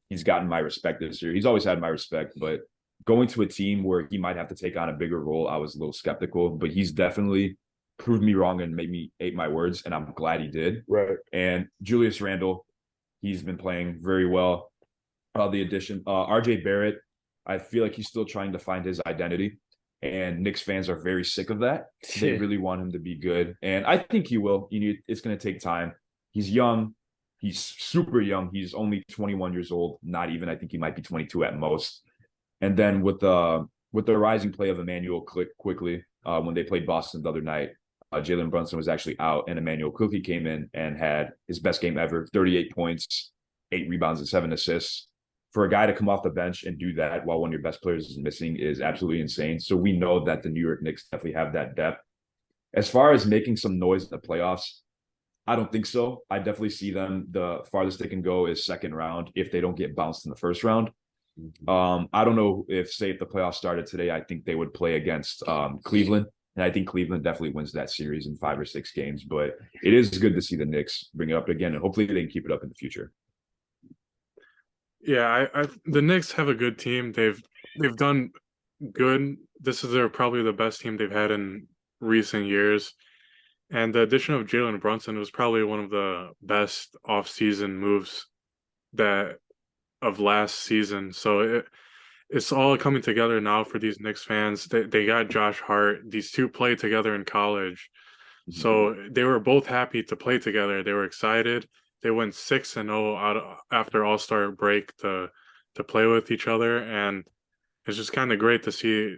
he's gotten my respect this year. He's always had my respect, but going to a team where he might have to take on a bigger role, I was a little skeptical. But he's definitely proved me wrong and made me ate my words, and I'm glad he did. Right. And Julius Randle, he's been playing very well. The addition, RJ Barrett, I feel like he's still trying to find his identity. And Knicks fans are very sick of that. They really want him to be good. And I think he will. It's going to take time. He's young. He's super young. He's only 21 years old. Not even. I think he might be 22 at most. And then with the rising play of Emmanuel quickly when they played Boston the other night, Jalen Brunson was actually out, and Emmanuel quickly came in and had his best game ever: 38 points, 8 rebounds, and 7 assists. For a guy to come off the bench and do that while one of your best players is missing is absolutely insane. So we know that the New York Knicks definitely have that depth. As far as making some noise in the playoffs, I don't think so. I definitely see them. The farthest they can go is second round if they don't get bounced in the first round. I don't know if the playoffs started today, I think they would play against Cleveland. And I think Cleveland definitely wins that series in 5 or 6 games. But it is good to see the Knicks bring it up again, and hopefully they can keep it up in the future. Yeah, the Knicks have a good team. They've done good. This is probably the best team they've had in recent years. And the addition of Jalen Brunson was probably one of the best off-season moves that of last season. So it's all coming together now for these Knicks fans. They got Josh Hart. These two played together in college. So they were both happy to play together. They were excited. They went 6-0 after All-Star break to play with each other, and it's just kind of great to see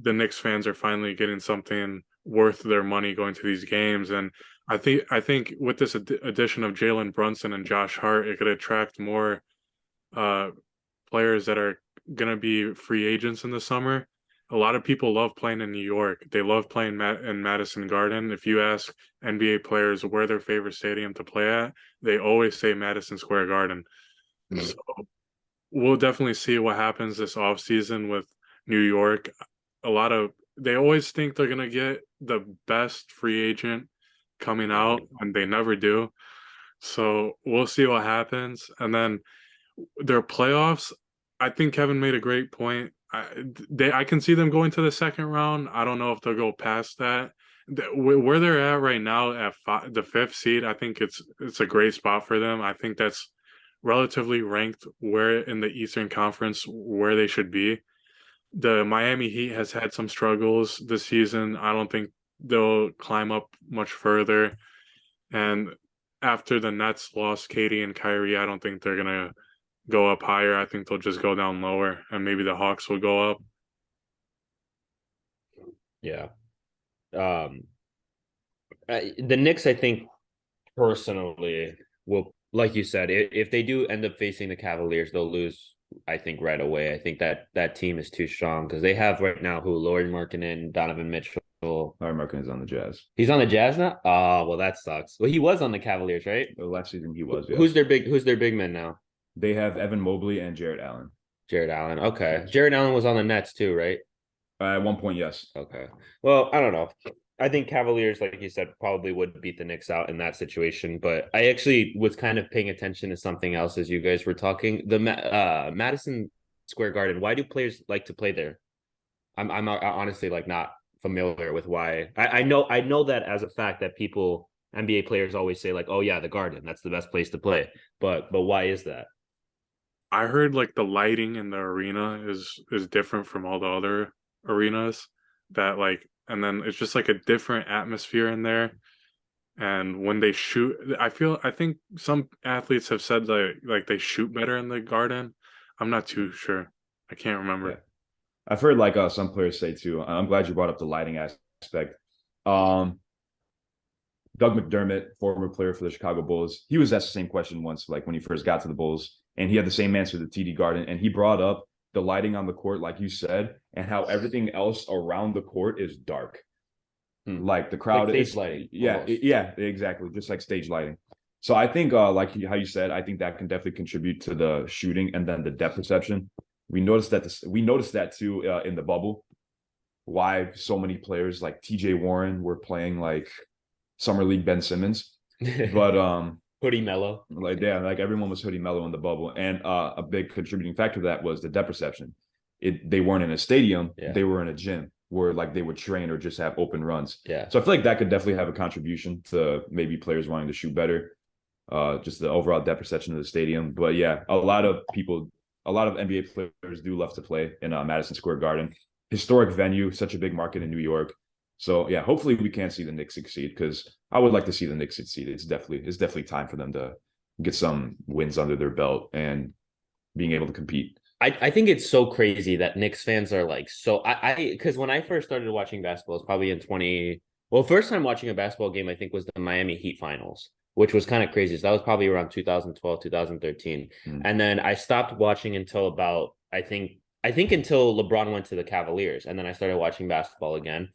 the Knicks fans are finally getting something worth their money going to these games. And I think with this addition of Jalen Brunson and Josh Hart, it could attract more players that are gonna be free agents in the summer. A lot of people love playing in New York. They love playing in Madison Garden. If you ask NBA players where their favorite stadium to play at, they always say Madison Square Garden. So we'll definitely see what happens this offseason with New York. They always think they're gonna get the best free agent coming out, and they never do. So we'll see what happens. And then their playoffs, I think Kevin made a great point. I can see them going to the second round. I don't know if they'll go past that. Where they're at right now at the 5th seed, I think it's a great spot for them. I think that's relatively ranked where in the Eastern Conference where they should be. The Miami Heat has had some struggles this season. I don't think they'll climb up much further. And after the Nets lost Katie and Kyrie, I don't think they're gonna go up higher. I think they'll just go down lower, and maybe the Hawks will go up. Yeah. The Knicks, I think, personally, will, like you said, if they do end up facing the Cavaliers, they'll lose, I think, right away. I think that team is too strong because they have right now Lauri Markkanen, Donovan Mitchell. Lauri Markkanen is on the Jazz. He's on the Jazz now? Oh, well, that sucks. Well, he was on the Cavaliers, right? Last season he was. Yes. Who's their big man now? They have Evan Mobley and Jarrett Allen. Jarrett Allen. Okay. Jarrett Allen was on the Nets too, right? At one point, yes. Okay. Well, I don't know. I think Cavaliers, like you said, probably would beat the Knicks out in that situation. But I actually was kind of paying attention to something else as you guys were talking. The Madison Square Garden. Why do players like to play there? I'm honestly like not familiar with why. I know that as a fact that people, NBA players, always say like, oh yeah, the Garden, that's the best place to play. But why is that? I heard like the lighting in the arena is different from all the other arenas. And then it's just like a different atmosphere in there. And when they shoot, I think some athletes have said that like they shoot better in the Garden. I'm not too sure. I can't remember. Yeah. I've heard like some players say too. I'm glad you brought up the lighting aspect. Doug McDermott, former player for the Chicago Bulls, he was asked the same question once, like when he first got to the Bulls, and he had the same answer to TD Garden, and he brought up the lighting on the court, like you said, and how everything else around the court is dark. Like the crowd like is lighting. yeah, exactly, just like stage lighting. So I think, like how you said, I think that can definitely contribute to the shooting and then the depth perception. We noticed that too in the bubble. Why so many players like TJ Warren were playing like Summer League Ben Simmons. But Hoodie Mellow. Like, yeah, like everyone was hoodie mellow in the bubble. And a big contributing factor to that was the depth perception. They weren't in a stadium, Yeah. they were in a gym where like they would train or just have open runs. Yeah. So I feel like that could definitely have a contribution to maybe players wanting to shoot better. Just the overall depth perception of the stadium. But yeah, a lot of NBA players do love to play in Madison Square Garden. Historic venue, such a big market in New York. So yeah, hopefully we can see the Knicks succeed because I would like to see the Knicks succeed. It's definitely time for them to get some wins under their belt and being able to compete. I think it's so crazy that Knicks fans are like so because when I first started watching basketball, it's probably in 20 well, first time watching a basketball game I think was the Miami Heat finals, which was kind of crazy. So that was probably around 2012, 2013. Mm. And then I stopped watching until about I think until LeBron went to the Cavaliers, and then I started watching basketball again.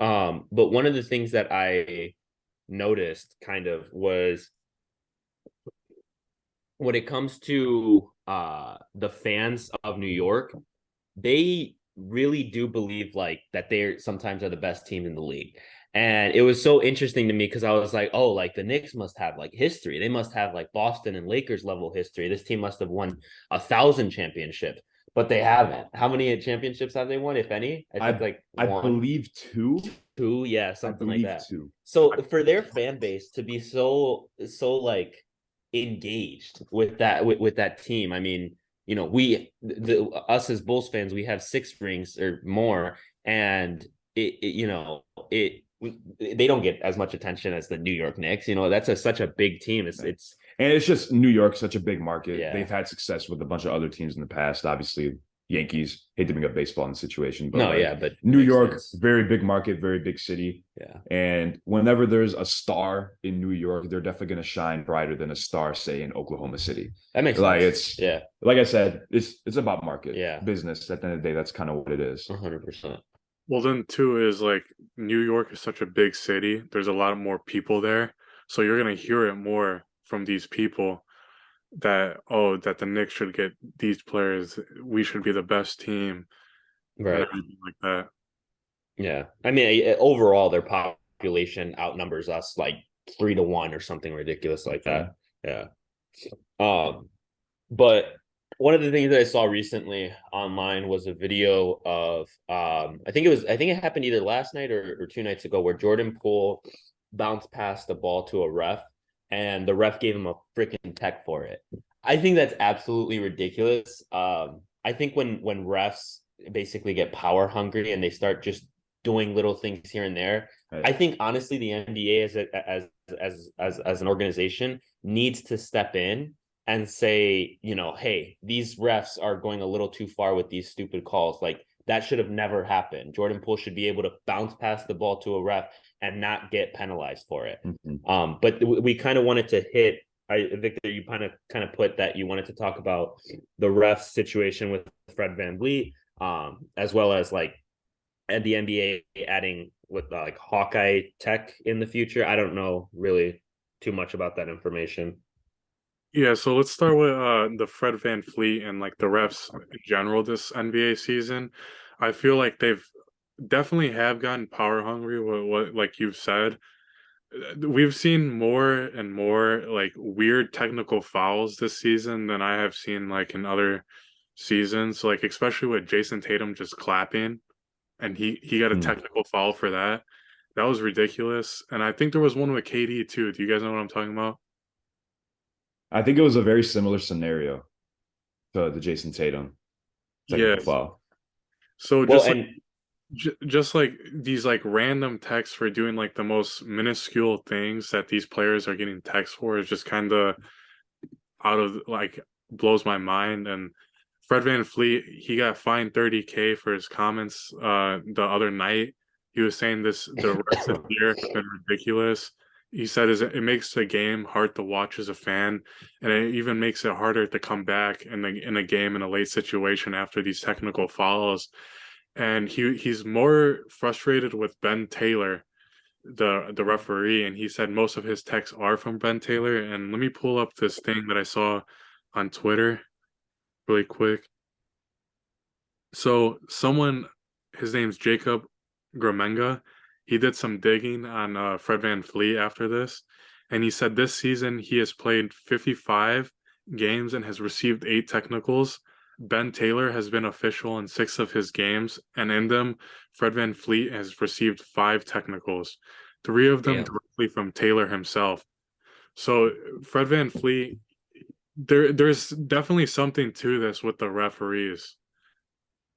But one of the things that I noticed kind of was when it comes to the fans of New York, they really do believe like that they're sometimes are the best team in the league. And it was so interesting to me because I was like, oh, like the Knicks must have like history. They must have like Boston and Lakers level history. This team must have won 1,000 championships, but they haven't. How many championships have they won, if any? I think like I one, believe two. two, yeah, I something like believe that. two. So for their fan base to be so like engaged with that team, I mean, us as Bulls fans, we have 6 rings or more, and it they don't get as much attention as the New York Knicks. That's such a big team. It's And it's just New York, such a big market. Yeah. They've had success with a bunch of other teams in the past. Obviously, Yankees, hate to bring up baseball in the situation, but no, like yeah, but New makes York, sense. very big market, very big city. Yeah, And whenever there's a star in New York, they're definitely going to shine brighter than a star, say, in Oklahoma City. that makes Like sense. it's Yeah, like I said, it's about market, yeah, business. At the end of the day, that's kind of what it is. 100%. Well, then too is like New York is such a big city. There's a lot more people there, so you're gonna hear it more from these people that the Knicks should get these players. We should be the best team and Right. everything like that. Yeah. I mean, overall, their population outnumbers us like 3-1 or something ridiculous like that. Yeah. But one of the things that I saw recently online was a video of I think it happened either last night or 2 nights ago where Jordan Poole bounced past the ball to a ref and the ref gave him a freaking tech for it. I think that's absolutely ridiculous. I think when refs basically get power hungry and they start just doing little things here and there, Right. I think honestly the NBA as an organization needs to step in and say, hey, these refs are going a little too far with these stupid calls. Like that should have never happened. Jordan Poole should be able to bounce past the ball to a ref and not get penalized for it. Mm-hmm. But we kind of wanted to hit. Victor, you kind of put that you wanted to talk about the ref situation with Fred VanVleet, as well as like and the NBA adding with like Hawkeye tech in the future. I don't know really too much about that information. Yeah, so let's start with the Fred VanVleet and like the refs in general this NBA season. I feel like they've definitely have gotten power hungry. What like you've said, we've seen more and more like weird technical fouls this season than I have seen like in other seasons. Like especially with Jason Tatum just clapping, and he got a Mm. technical foul for that. That was ridiculous. And I think there was one with KD too. Do you guys know what I'm talking about? I think it was a very similar scenario to the Jason Tatum technical Yes. foul. So Well, just like and just like these like random texts for doing like the most minuscule things that these players are getting texts for is just kind of out of like blows my mind. And Fred VanVleet, he got fined 30K for his comments the other night. He was saying the refs this year have been ridiculous. He said it makes the game hard to watch as a fan, and it even makes it harder to come back in a game in a late situation after these technical fouls. And he's more frustrated with Ben Taylor, the referee, and he said most of his texts are from Ben Taylor. And let me pull up this thing that I saw on Twitter really quick. So his name's Jacob Gramenga. He did some digging on Fred VanVleet after this, and he said this season he has played 55 games and has received 8 technicals. Ben Taylor has been official in 6 of his games, and in them, Fred VanVleet has received 5 technicals, 3 of them directly from Taylor himself. So Fred VanVleet, there's definitely something to this with the referees.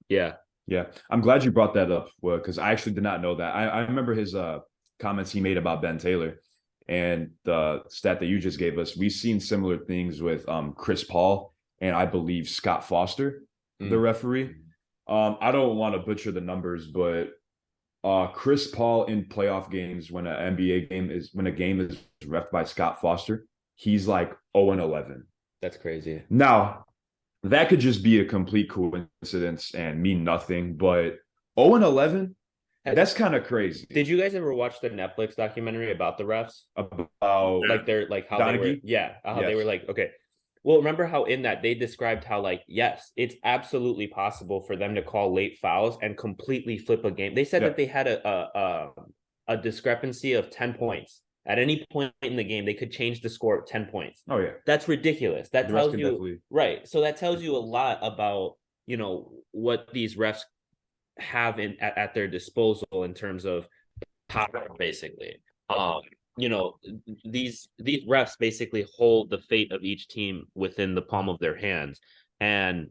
Yeah. Yeah, I'm glad you brought that up because I actually did not know that. I remember his comments he made about Ben Taylor and the stat that you just gave us. We've seen similar things with Chris Paul and I believe Scott Foster, the referee. I don't want to butcher the numbers, but Chris Paul in playoff games when a game is reffed by Scott Foster, he's like 0-11. That's crazy. Now, that could just be a complete coincidence and mean nothing, but 0-11, that's kind of crazy. Did you guys ever watch the Netflix documentary about the refs? About like they're like how Donaghy? they were like, okay. Well, remember how in that they described how like, yes, it's absolutely possible for them to call late fouls and completely flip a game. They said that they had a discrepancy of 10 points. At any point in the game, they could change the score 10 points. Oh, yeah. That's ridiculous. That The tells you, definitely... right. So that tells you a lot about, you know, what these refs have at their disposal in terms of power, basically. You know, these refs basically hold the fate of each team within the palm of their hands. And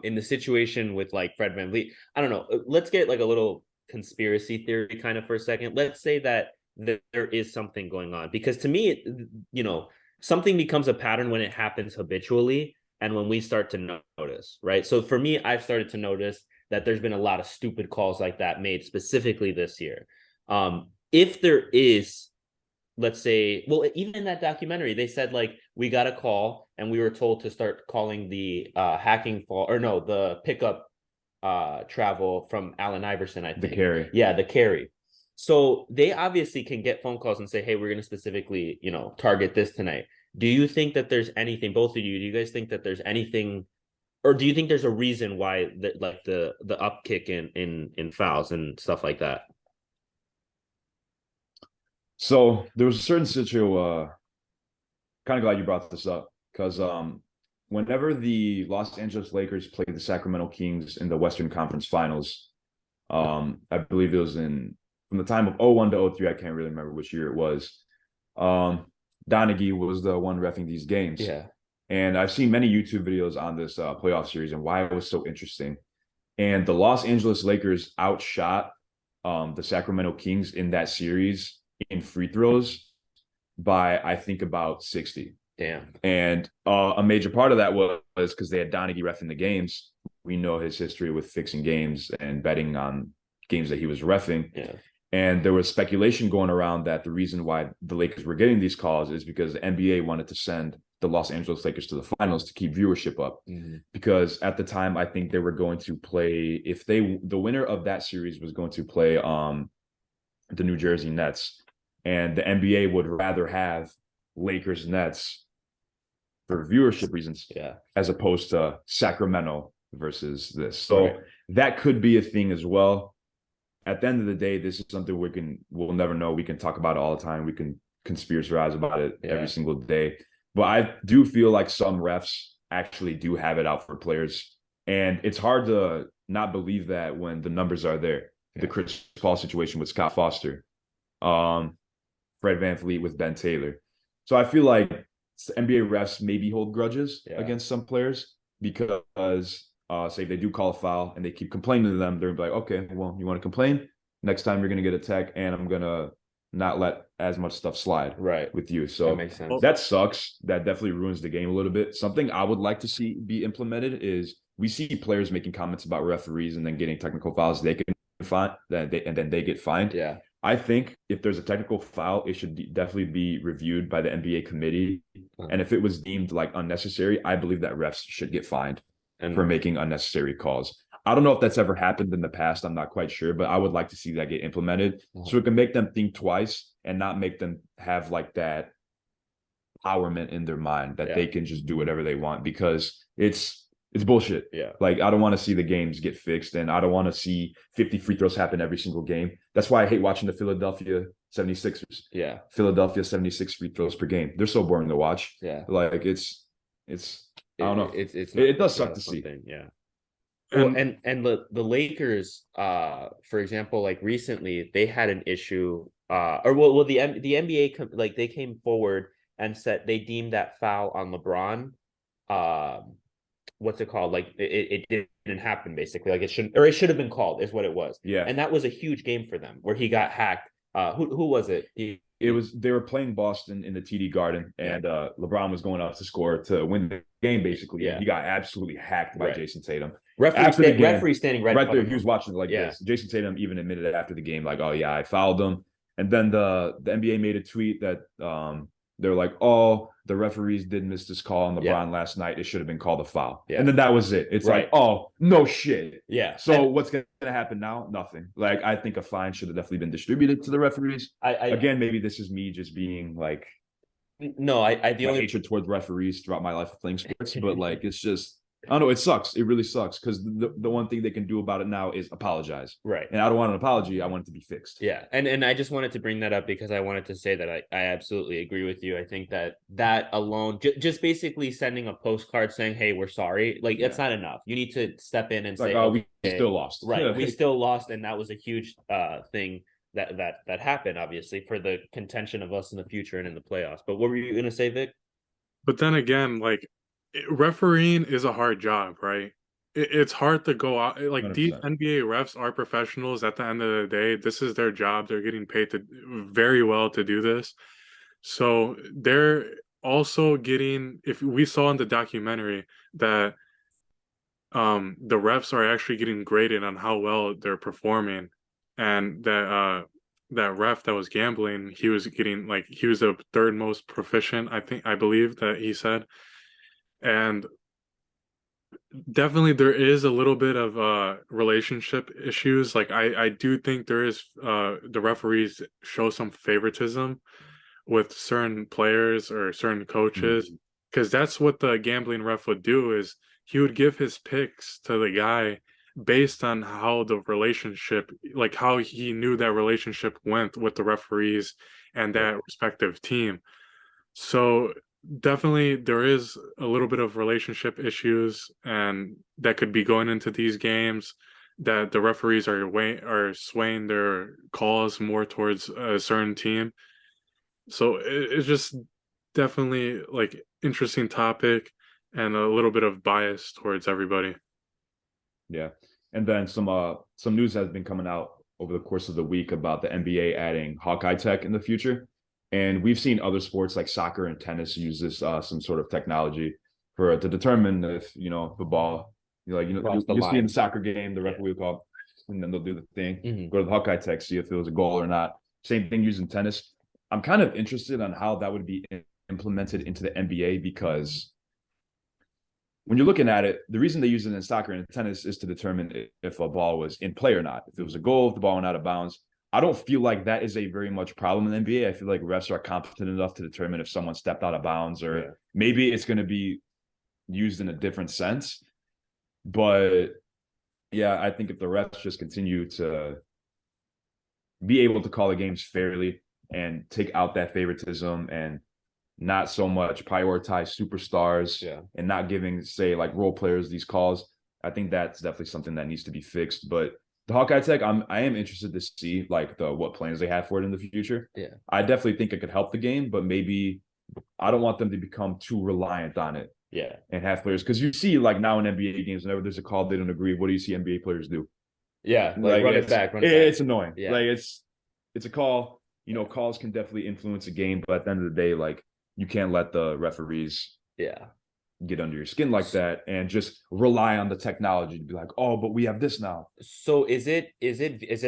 in the situation with like Fred VanVleet, I don't know, let's get like a little conspiracy theory kind of for a second. Let's say that there is something going on, because to me, you know, something becomes a pattern when it happens habitually and when we start to notice, right? So for me, I've started to notice that there's been a lot of stupid calls like that made specifically this year. If there is, let's say, well, even in that documentary, they said like we got a call and we were told to start calling the hacking fall, or no, the pickup travel from Allen Iverson, I think. The carry. Yeah, the carry. So they obviously can get phone calls and say, hey, we're going to specifically, you know, target this tonight. Do you think that there's anything, both of you, do you guys think that there's anything, or do you think there's a reason why the upkick in fouls and stuff like that? So there was a certain situation, kind of glad you brought this up, because whenever the Los Angeles Lakers played the Sacramento Kings in the Western Conference Finals, I believe it was from the time of 01 to 03, I can't really remember which year it was. Donaghy was the one reffing these games. Yeah. And I've seen many YouTube videos on this playoff series and why it was so interesting. And the Los Angeles Lakers outshot the Sacramento Kings in that series in free throws by, I think, about 60. Damn. And a major part of that was because they had Donaghy reffing the games. We know his history with fixing games and betting on games that he was reffing. Yeah. And there was speculation going around that the reason why the Lakers were getting these calls is because the NBA wanted to send the Los Angeles Lakers to the finals to keep viewership up. Mm-hmm. Because at the time, I think they were going to play, the winner of that series was going to play the New Jersey Nets. And the NBA would rather have Lakers Nets for viewership reasons, as opposed to Sacramento versus this. So that could be a thing as well. At the end of the day, this is something we'll never know. We can talk about it all the time. We can conspiracize about it every single day. But I do feel like some refs actually do have it out for players. And it's hard to not believe that when the numbers are there. The Chris Paul situation with Scott Foster, Fred VanVleet with Ben Taylor. So I feel like NBA refs maybe hold grudges against some players because say if they do call a foul and they keep complaining to them, they're like, okay, well, you want to complain? Next time you're going to get a tech and I'm going to not let as much stuff slide with you. So that makes sense. That sucks. That definitely ruins the game a little bit. Something I would like to see be implemented is we see players making comments about referees and then getting technical fouls they can find, and then they get fined. Yeah. I think if there's a technical foul, it should definitely be reviewed by the NBA committee. And if it was deemed like unnecessary, I believe that refs should get fined for making unnecessary calls. I don't know if that's ever happened in the past. I'm not quite sure, but I would like to see that get implemented so it can make them think twice and not make them have like that empowerment in their mind that they can just do whatever they want, because it's It's bullshit. Yeah. Like, I don't want to see the games get fixed, and I don't want to see 50 free throws happen every single game. That's why I hate watching the Philadelphia 76ers. Yeah. Philadelphia 76 free throws per game. They're so boring to watch. Yeah. Like, it's I don't know. It's not, It does it's suck not to a fun see. thing. Yeah. Well, And and the Lakers, for example, like recently they had an issue, or well the NBA like they came forward and said they deemed that foul on LeBron, what's it called? Like it didn't happen basically. Like it shouldn't, or it should have been called, is what it was. Yeah. And that was a huge game for them where he got hacked. Who was it? They were playing Boston in the TD Garden, and LeBron was going out to score to win the game basically. Yeah. And he got absolutely hacked by Right. Jason Tatum. Referee standing right there, above he was him. watching it like Yeah. this. Jason Tatum even admitted after the game, like, "Oh yeah, I fouled him." And then the NBA made a tweet that they're like, "Oh, the referees did miss this call on LeBron Yeah. last night. It should have been called a foul." Yeah. And then that was it. It's Right. like, "Oh, no shit." Yeah. So what's going to happen now? Nothing. Like, I think a fine should have definitely been distributed to the referees. Again, maybe this is me just being like, no, the my only hatred towards referees throughout my life of playing sports, but like, it's just, I don't know. It sucks. It really sucks, because the one thing they can do about it now is apologize. right. And I don't want an apology. I want it to be fixed. Yeah, and I just wanted to bring that up because I wanted to say that I absolutely agree with you. I think that alone, just basically sending a postcard saying, "Hey, we're sorry," like that's not enough. You need to step in and It's say, like, "Oh, okay, we still lost." right? We still lost, and that was a huge thing that happened, obviously, for the contention of us in the future and in the playoffs. But what were you gonna say, Vic? but then again, like refereeing is a hard job, right? It's hard to go out. Like these 100%. NBA refs are professionals. At the end of the day, this is their job. They're getting paid to very well to do this. So they're also getting. If we saw in the documentary that the refs are actually getting graded on how well they're performing, and that ref that was gambling, he was getting, like, he was the third most proficient, I believe that he said. And definitely there is a little bit of relationship issues. Like I do think there is the referees show some favoritism with certain players or certain coaches, because that's what the gambling ref would do, is he would give his picks to the guy based on how the relationship, like how he knew that relationship went with the referees and that respective team. So definitely there is a little bit of relationship issues, and that could be going into these games, that the referees are swaying their calls more towards a certain team. So it's just definitely like interesting topic and a little bit of bias towards everybody. Yeah. And then some news has been coming out over the course of the week about the NBA adding Hawkeye tech in the future. And we've seen other sports like soccer and tennis use this some sort of technology to determine if, the ball, Cross the you see in line. the soccer game, the referee will call, and then they'll do the thing. Mhm. Go to the Hawkeye tech, see if it was a goal or not. Same thing using tennis. I'm kind of interested on how that would be implemented into the NBA, because when you're looking at it, the reason they use it in soccer and tennis is to determine if a ball was in play or not. If it was a goal, if the ball went out of bounds. I don't feel like that is a very much problem in the NBA. I feel like refs are competent enough to determine if someone stepped out of bounds, or maybe it's going to be used in a different sense. But yeah, I think if the refs just continue to be able to call the games fairly and take out that favoritism and not so much prioritize superstars and not giving, say, like role players these calls, I think that's definitely something that needs to be fixed. But the Hawkeye tech, I am interested to see like what plans they have for it in the future. Yeah. I definitely think it could help the game, but maybe I don't want them to become too reliant on it. Yeah. And have players, because you see like now in NBA games, whenever there's a call they don't agree, what do you see NBA players do? Yeah, like run it back. It's annoying. Yeah. Like it's a call. Calls can definitely influence a game, but at the end of the day, like you can't let the referees get under your skin like that and just rely on the technology to be like, oh, but we have this now. So is it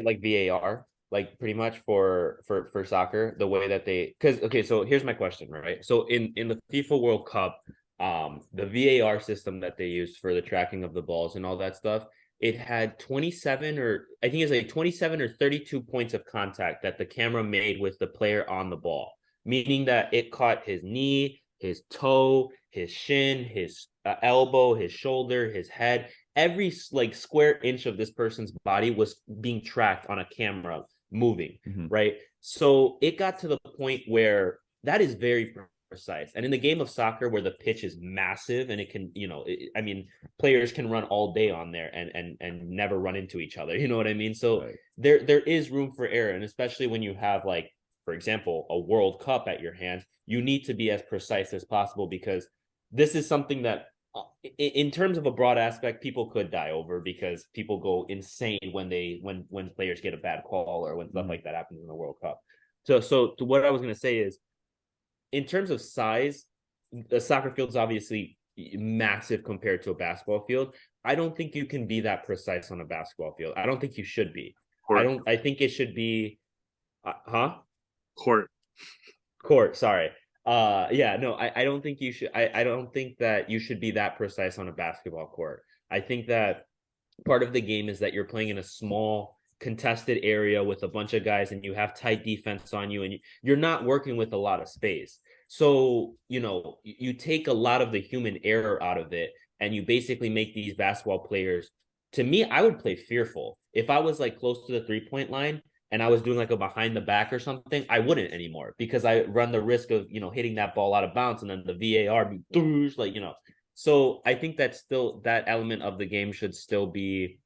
like VAR, like pretty much for soccer, the way that because okay, so here's my question, right? So in the FIFA World Cup, the VAR system that they used for the tracking of the balls and all that stuff, it had 27 or I think it's like 27 or 32 points of contact that the camera made with the player on the ball, meaning that it caught his knee, his toe, his shin, his elbow, his shoulder, his head. Every like square inch of this person's body was being tracked on a camera moving, Mm-hmm. right? So it got to the point where that is very precise. And in the game of soccer where the pitch is massive and it can, I mean, players can run all day on there and never run into each other. You know what I mean? So Right. there is room for error. And especially when you have, like, for example, a World Cup at your hands, you need to be as precise as possible, because this is something that in terms of a broad aspect, people could die over, because people go insane when players get a bad call or when stuff like that happens in the World Cup. So what I was going to say is, in terms of size, the soccer field is obviously massive compared to a basketball field. I don't think you can be that precise on a basketball field. I don't think you should be. Court. I think it should be, Court. court. Sorry. Yeah, no, I don't think you should. I don't think that you should be that precise on a basketball court. I think that part of the game is that you're playing in a small contested area with a bunch of guys, and you have tight defense on you, and you're not working with a lot of space. So, you take a lot of the human error out of it, and you basically make these basketball players, to me, I would play fearful. If I was like close to the 3-point line and I was doing like a behind the back or something, I wouldn't anymore, because I run the risk of, hitting that ball out of bounds and then the VAR be like, so I think that still, that element of the game should still be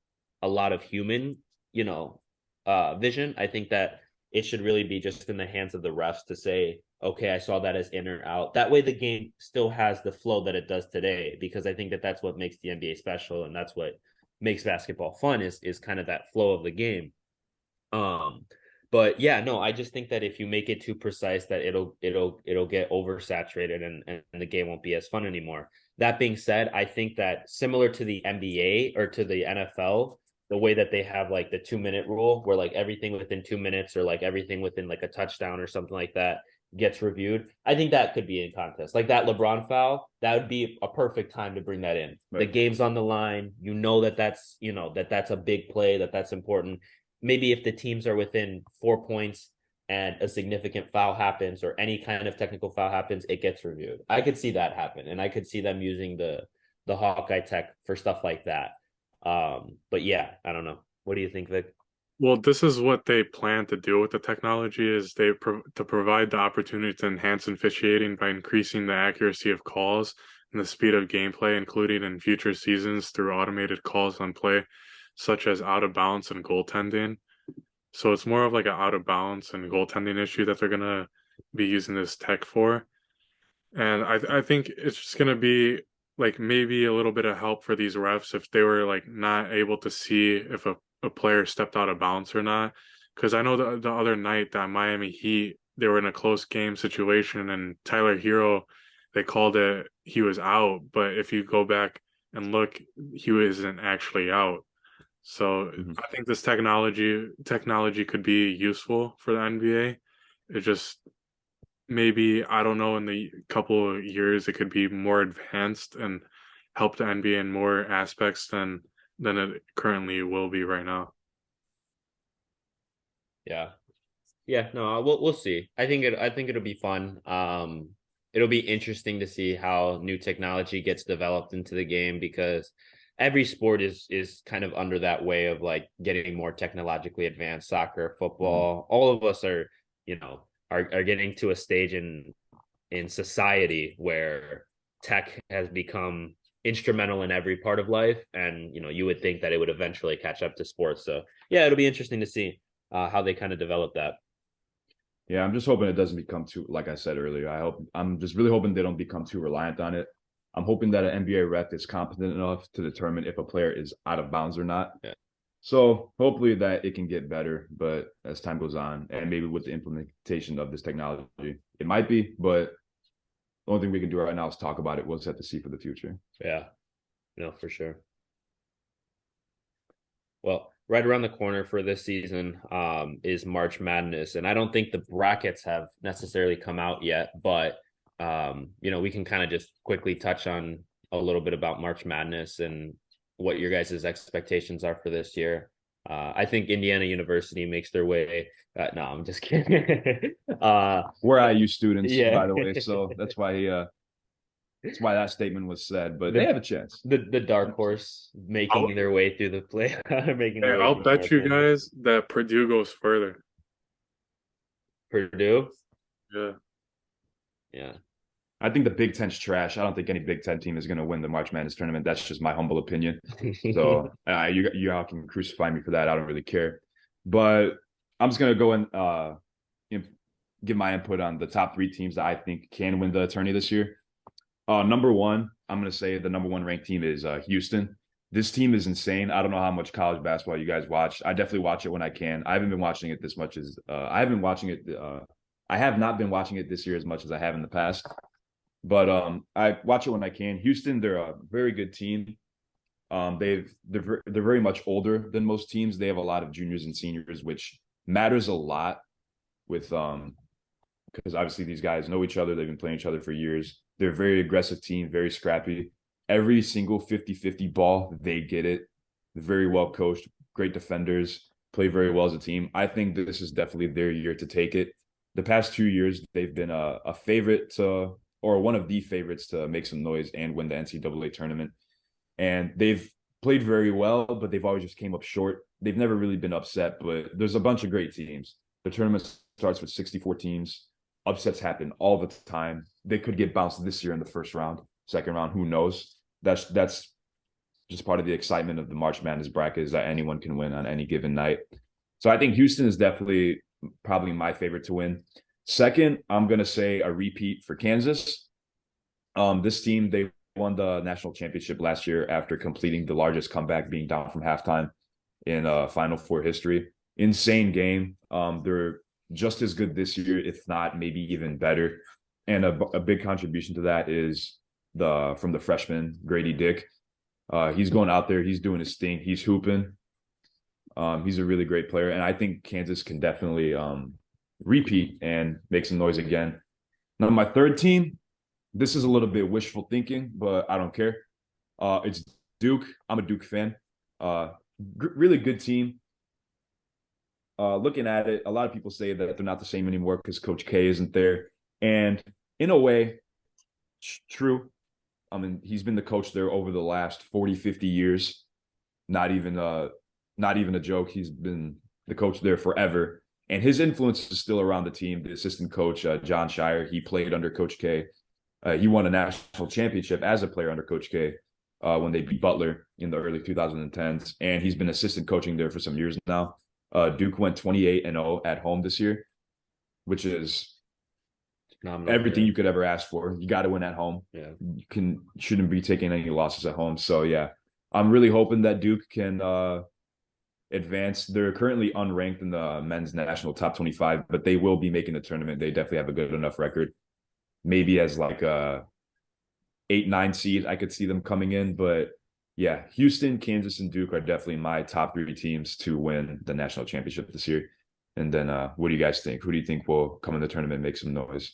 a lot of human, vision. I think that it should really be just in the hands of the refs to say, okay, I saw that as in or out. That way the game still has the flow that it does today, because I think that that's what makes the NBA special, and that's what makes basketball fun, is kind of that flow of the game. But yeah, no, I just think that if you make it too precise, that it'll get oversaturated, and the game won't be as fun anymore. That being said, I think that similar to the NBA or to the NFL, the way that they have like the 2-minute rule, where like everything within 2 minutes, or like everything within like a touchdown or something like that, gets reviewed. I think that could be in contest. Like that LeBron foul, that would be a perfect time to bring that in. Right. The game's on the line. That's a big play, that's important. Maybe if the teams are within 4 points and a significant foul happens, or any kind of technical foul happens, it gets reviewed. I could see that happen, and I could see them using the Hawkeye tech for stuff like that. But yeah, I don't know. What do you think, Vic? Well, this is what they plan to do with the technology, is to provide the opportunity to enhance officiating by increasing the accuracy of calls and the speed of gameplay, including in future seasons through automated calls on play, such as out of bounds and goaltending. So it's more of like an out of bounds and goaltending issue that they're gonna be using this tech for. And I think it's just gonna be like maybe a little bit of help for these refs if they were like not able to see if a player stepped out of bounds or not. Because I know the other night that Miami Heat, they were in a close game situation, and Tyler Hero, they called it, he was out, but if you go back and look, he wasn't actually out. So I think this technology could be useful for the NBA. It just, maybe, I don't know, in the couple of years it could be more advanced and help the NBA in more aspects than it currently will be right now. Yeah, no, we'll see. I think it'll be fun. It'll be interesting to see how new technology gets developed into the game, because every sport is kind of under that way of like getting more technologically advanced. Soccer, football, all of us are getting to a stage in society where tech has become instrumental in every part of life, and you would think that it would eventually catch up to sports. So yeah, it'll be interesting to see how they kind of develop that. Yeah, I'm just hoping it doesn't become too, like I said earlier, I'm just really hoping they don't become too reliant on it. I'm hoping that an NBA ref is competent enough to determine if a player is out of bounds or not. Yeah. So hopefully that it can get better, but as time goes on, and maybe with the implementation of this technology, it might be, but the only thing we can do right now is talk about it. We'll just have to see for the future. Yeah, no, for sure. Well, right around the corner for this season is March Madness, and I don't think the brackets have necessarily come out yet, but we can kind of just quickly touch on a little bit about March Madness and what your guys' expectations are for this year. I think Indiana University makes their way. No, I'm just kidding. We're IU students, yeah. by the way, so that's why That's why that statement was said, but they The have a chance. the dark horse I'll, making their way through the play, making hey, their way I'll through the bet North you End. guys that Purdue goes further. Purdue, Yeah. yeah. I think the Big Ten's trash. I don't think any Big Ten team is going to win the March Madness tournament. That's just my humble opinion. So you all can crucify me for that. I don't really care. But I'm just going to go and give my input on the top 3 teams that I think can win the tourney this year. Number one, I'm going to say the number 1 ranked team is Houston. This team is insane. I don't know how much college basketball you guys watch. I definitely watch it when I can. I haven't been watching it this much as I have been watching it. I have not been watching it this year as much as I have in the past. But I watch it when I can. Houston, they're a very good team. They're very much older than most teams. They have a lot of juniors and seniors, which matters a lot with because obviously these guys know each other. They've been playing each other for years. They're a very aggressive team, very scrappy. Every single 50-50 ball, they get it. Very well coached, great defenders, play very well as a team. I think this is definitely their year to take it. The past 2 years, they've been a favorite to, or one of the favorites to make some noise and win the NCAA tournament. And they've played very well, but they've always just came up short. They've never really been upset, but there's a bunch of great teams. The tournament starts with 64 teams. Upsets happen all the time. They could get bounced this year in the first round, second round, who knows? That's just part of the excitement of the March Madness bracket is that anyone can win on any given night. So I think Houston is definitely probably my favorite to win. Second, I'm going to say a repeat for Kansas. This team, they won the national championship last year after completing the largest comeback, being down from halftime in Final Four history. Insane game. They're just as good this year, if not maybe even better. And a big contribution to that is from the freshman Grady Dick. He's going out there, he's doing his thing, he's hooping. He's a really great player, and I think Kansas can definitely repeat and make some noise again. Now, my third team, this is a little bit wishful thinking, but I don't care. It's Duke. I'm a Duke fan. Really good team. Looking at it, a lot of people say that they're not the same anymore because Coach K isn't there. And in a way, true. I mean, he's been the coach there over the last 40, 50 years. Not even a joke. He's been the coach there forever. And his influence is still around the team. The assistant coach, John Shire, he played under Coach K. He won a national championship as a player under Coach K when they beat Butler in the early 2010s. And he's been assistant coaching there for some years now. Duke went 28-0 at home this year, which is everything you could ever ask for. You got to win at home. Yeah. You shouldn't be taking any losses at home. So yeah, I'm really hoping that Duke can advance. They're currently unranked in the men's national top 25, but they will be making the tournament. They definitely have a good enough record. Maybe as like a 8-9 seed, I could see them coming in. But yeah, Houston, Kansas, and Duke are definitely my top 3 teams to win the national championship this year. And then what do you guys think? Who do you think will come in the tournament and make some noise?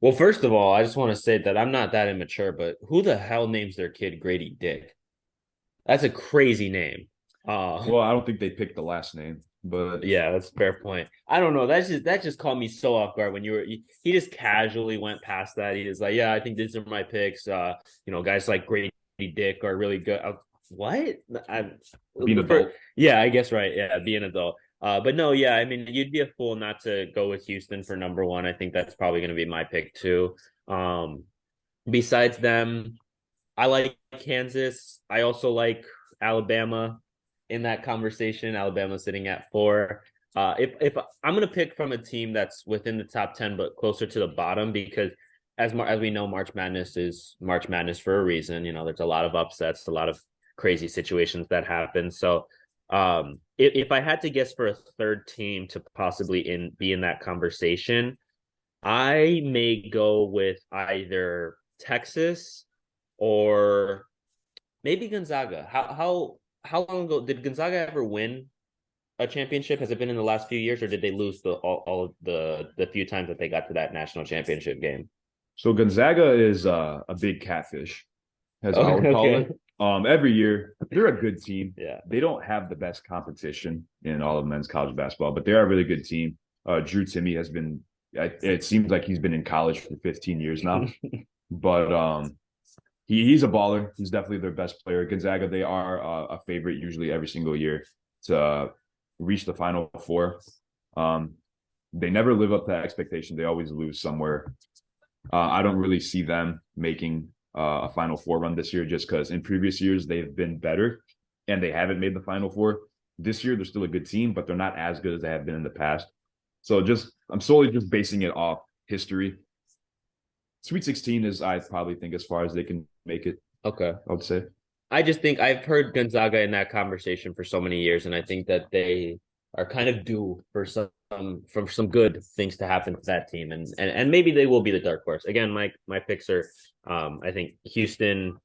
Well, first of all, I just want to say that I'm not that immature, but who the hell names their kid Grady Dick? That's a crazy name. Well, I don't think they picked the last name, but yeah, that's a fair point. I don't know. That just caught me so off guard when he just casually went past that. He was like, yeah, I think these are my picks. Guys like Grady Dick are really good. What? being adult. Yeah, I guess right. Yeah, be an adult. But no, yeah, I mean, you'd be a fool not to go with Houston for number 1. I think that's probably going to be my pick too. Besides them, I like Kansas. I also like Alabama in that conversation. Alabama sitting at 4. If I'm going to pick from a team that's within the top 10 but closer to the bottom, because as we know, March Madness is March Madness for a reason. There's a lot of upsets, a lot of crazy situations that happen. So if I had to guess for a third team to possibly be in that conversation, I may go with either Texas or maybe Gonzaga. How long ago did Gonzaga ever win a championship? Has it been in the last few years, or did they lose all of the few times that they got to that national championship game? So Gonzaga is a big catfish, as I would call it. Every year, they're a good team. Yeah. They don't have the best competition in all of men's college basketball, but they're a really good team. Drew Timme has been, it seems like he's been in college for 15 years now. but he's a baller. He's definitely their best player. Gonzaga, they are a favorite usually every single year to reach the Final Four. Um, they never live up to that expectation. They always lose somewhere. I don't really see them making a Final Four run this year just because in previous years they've been better and they haven't made the Final Four. This year they're still a good team, but they're not as good as they have been in the past. So I'm solely just basing it off history. Sweet 16 is, I probably think, as far as they can make it, Okay. I would say. I just think I've heard Gonzaga in that conversation for so many years, and I think that they are kind of due for some good things to happen to that team, and maybe they will be the dark horse. Again, my picks are I think Houston,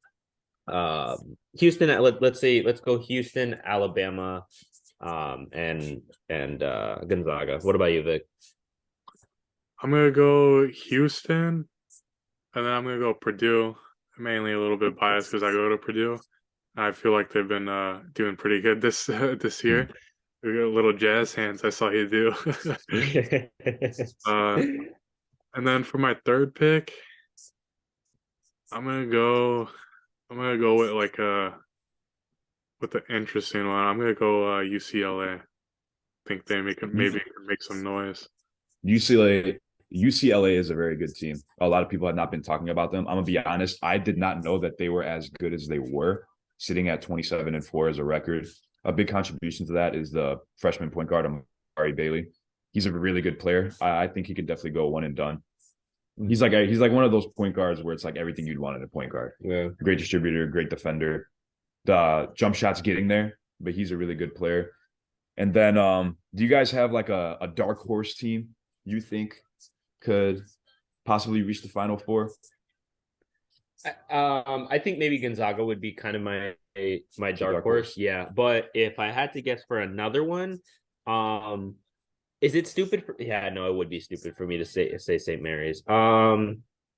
Houston. Let's go Houston, Alabama, and Gonzaga. What about you, Vic? I'm gonna go Houston, and then I'm gonna go Purdue. Mainly a little bit biased because I go to Purdue. I feel like they've been doing pretty good this year. We got little jazz hands. I saw you do. uh, and then for my third pick, I'm gonna go. I'm gonna go with like with the interesting one. I'm gonna go UCLA. Think they maybe make some noise. UCLA is a very good team. A lot of people have not been talking about them. I'm gonna be honest. I did not know that they were as good as they were, sitting at 27-4 as a record. A big contribution to that is the freshman point guard Amari Bailey. He's a really good player. I think he could definitely go one and done. He's like one of those point guards where it's like everything you'd want in a point guard. Yeah. Great distributor, great defender. The jump shot's getting there, but he's a really good player. And then do you guys have like a dark horse team you think could possibly reach the Final Four? I think maybe Gonzaga would be kind of my dark horse. Yeah, but if I had to guess for another one, is it stupid for? Yeah, no, it would be stupid for me to say St. Mary's.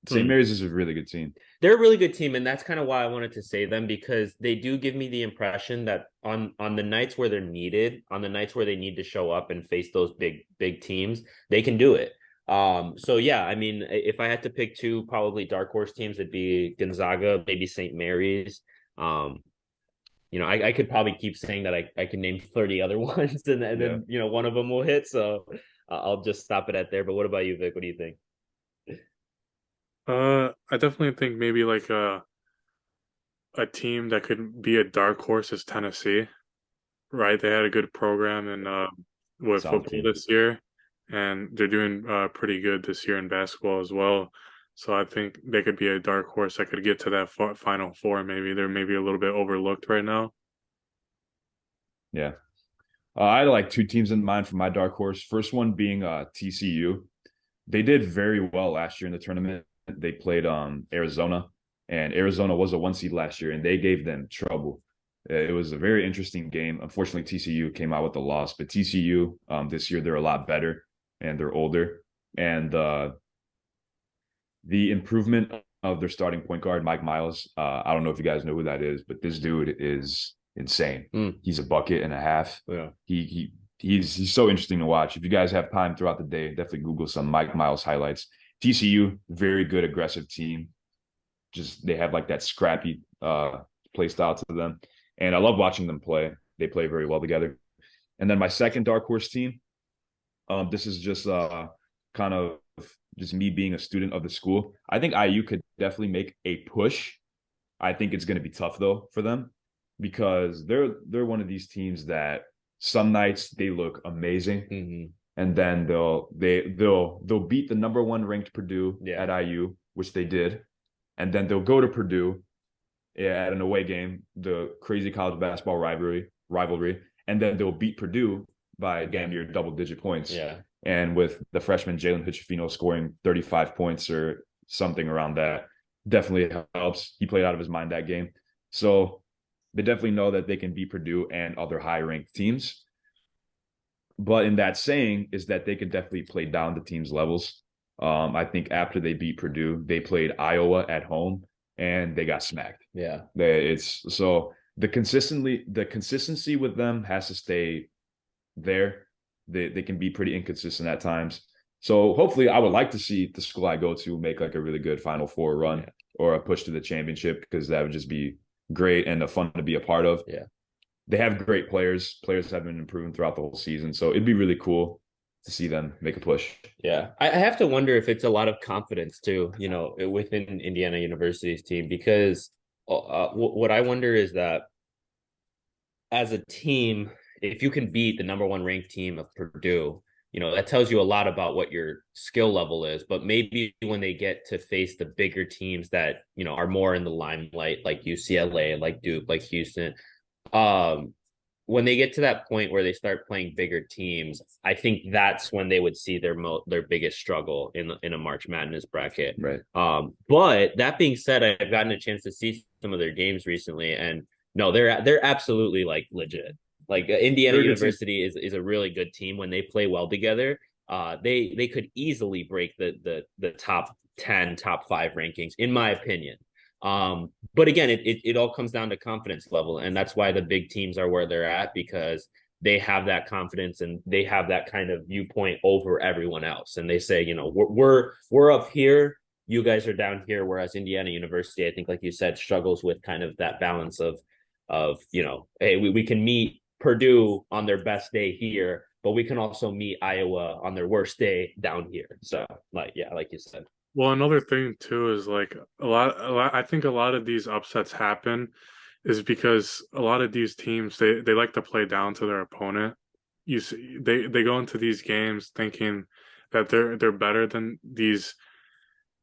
St. Mary's is a really good team. They're a really good team, and that's kind of why I wanted to say them because they do give me the impression that on the nights where they're needed, on the nights where they need to show up and face those big teams, they can do it. So yeah, I mean, if I had to pick two probably dark horse teams, it'd be Gonzaga, maybe St. Mary's. I could probably keep saying that I can name 30 other ones, and then one of them will hit. So I'll just stop it at there. But what about you, Vic? What do you think? I definitely think maybe like a team that could be a dark horse is Tennessee, right? They had a good program in with football this year, and they're doing pretty good this year in basketball as well. So I think they could be a dark horse that could get to that Final Four. Maybe they're maybe a little bit overlooked right now. Yeah. I had like two teams in mind for my dark horse. First one being TCU. They did very well last year in the tournament. They played Arizona, and Arizona was a 1 seed last year, and they gave them trouble. It was a very interesting game. Unfortunately, TCU came out with the loss, but TCU this year they're a lot better and they're older. And the improvement of their starting point guard, Mike Miles. I don't know if you guys know who that is, but this dude is insane. He's a bucket and a half. Yeah. He's so interesting to watch. If you guys have time throughout the day, definitely Google some Mike Miles highlights. TCU, very good, aggressive team. Just they have like that scrappy play style to them. And I love watching them play. They play very well together. And then my second dark horse team, this is just kind of just me being a student of the school. I think IU could definitely make a push. I think it's going to be tough though for them because they're one of these teams that some nights they look amazing, and then they'll beat the number one ranked Purdue at IU, which they did, and then they'll go to Purdue at an away game, the crazy college basketball rivalry, and then they'll beat Purdue by damn near double-digit points. Yeah. And with the freshman Jalen Hitchafino scoring 35 points or something around that, definitely helps. He played out of his mind that game. So they definitely know that they can beat Purdue and other high-ranked teams. But in that saying is that they could definitely play down the team's levels. I think after they beat Purdue, they played Iowa at home and they got smacked. Yeah. It's so the consistency with them has to stay there. They can be pretty inconsistent at times. So hopefully, I would like to see the school I go to make like a really good Final Four run Yeah. or a push to the championship, because that would just be great and fun to be a part of. Yeah. They have great players. Players have been improving throughout the whole season, so it'd be really cool to see them make a push. Yeah. I have to wonder if it's a lot of confidence too, within Indiana University's team, because what I wonder is that as a team, if you can beat the number one ranked team of Purdue, that tells you a lot about what your skill level is. But maybe when they get to face the bigger teams that, are more in the limelight, like UCLA, like Duke, like Houston, um, when they get to that point where they start playing bigger teams, I think that's when they would see their biggest struggle in a March Madness bracket. Right. But that being said, I've gotten a chance to see some of their games recently, and no, they're absolutely like legit. Like Indiana University is a really good team when they play well together. They could easily break the top 10, top 5 rankings, in my opinion. But again, it all comes down to confidence level, and that's why the big teams are where they're at, because they have that confidence and they have that kind of viewpoint over everyone else, and they say, we're up here, you guys are down here. Whereas Indiana University, I think, like you said, struggles with kind of that balance of hey, we can meet Purdue on their best day here, but we can also meet Iowa on their worst day down here. So like you said. Well, another thing too is like I think a lot of these upsets happen is because a lot of these teams they like to play down to their opponent. You see, they go into these games thinking that they're better than these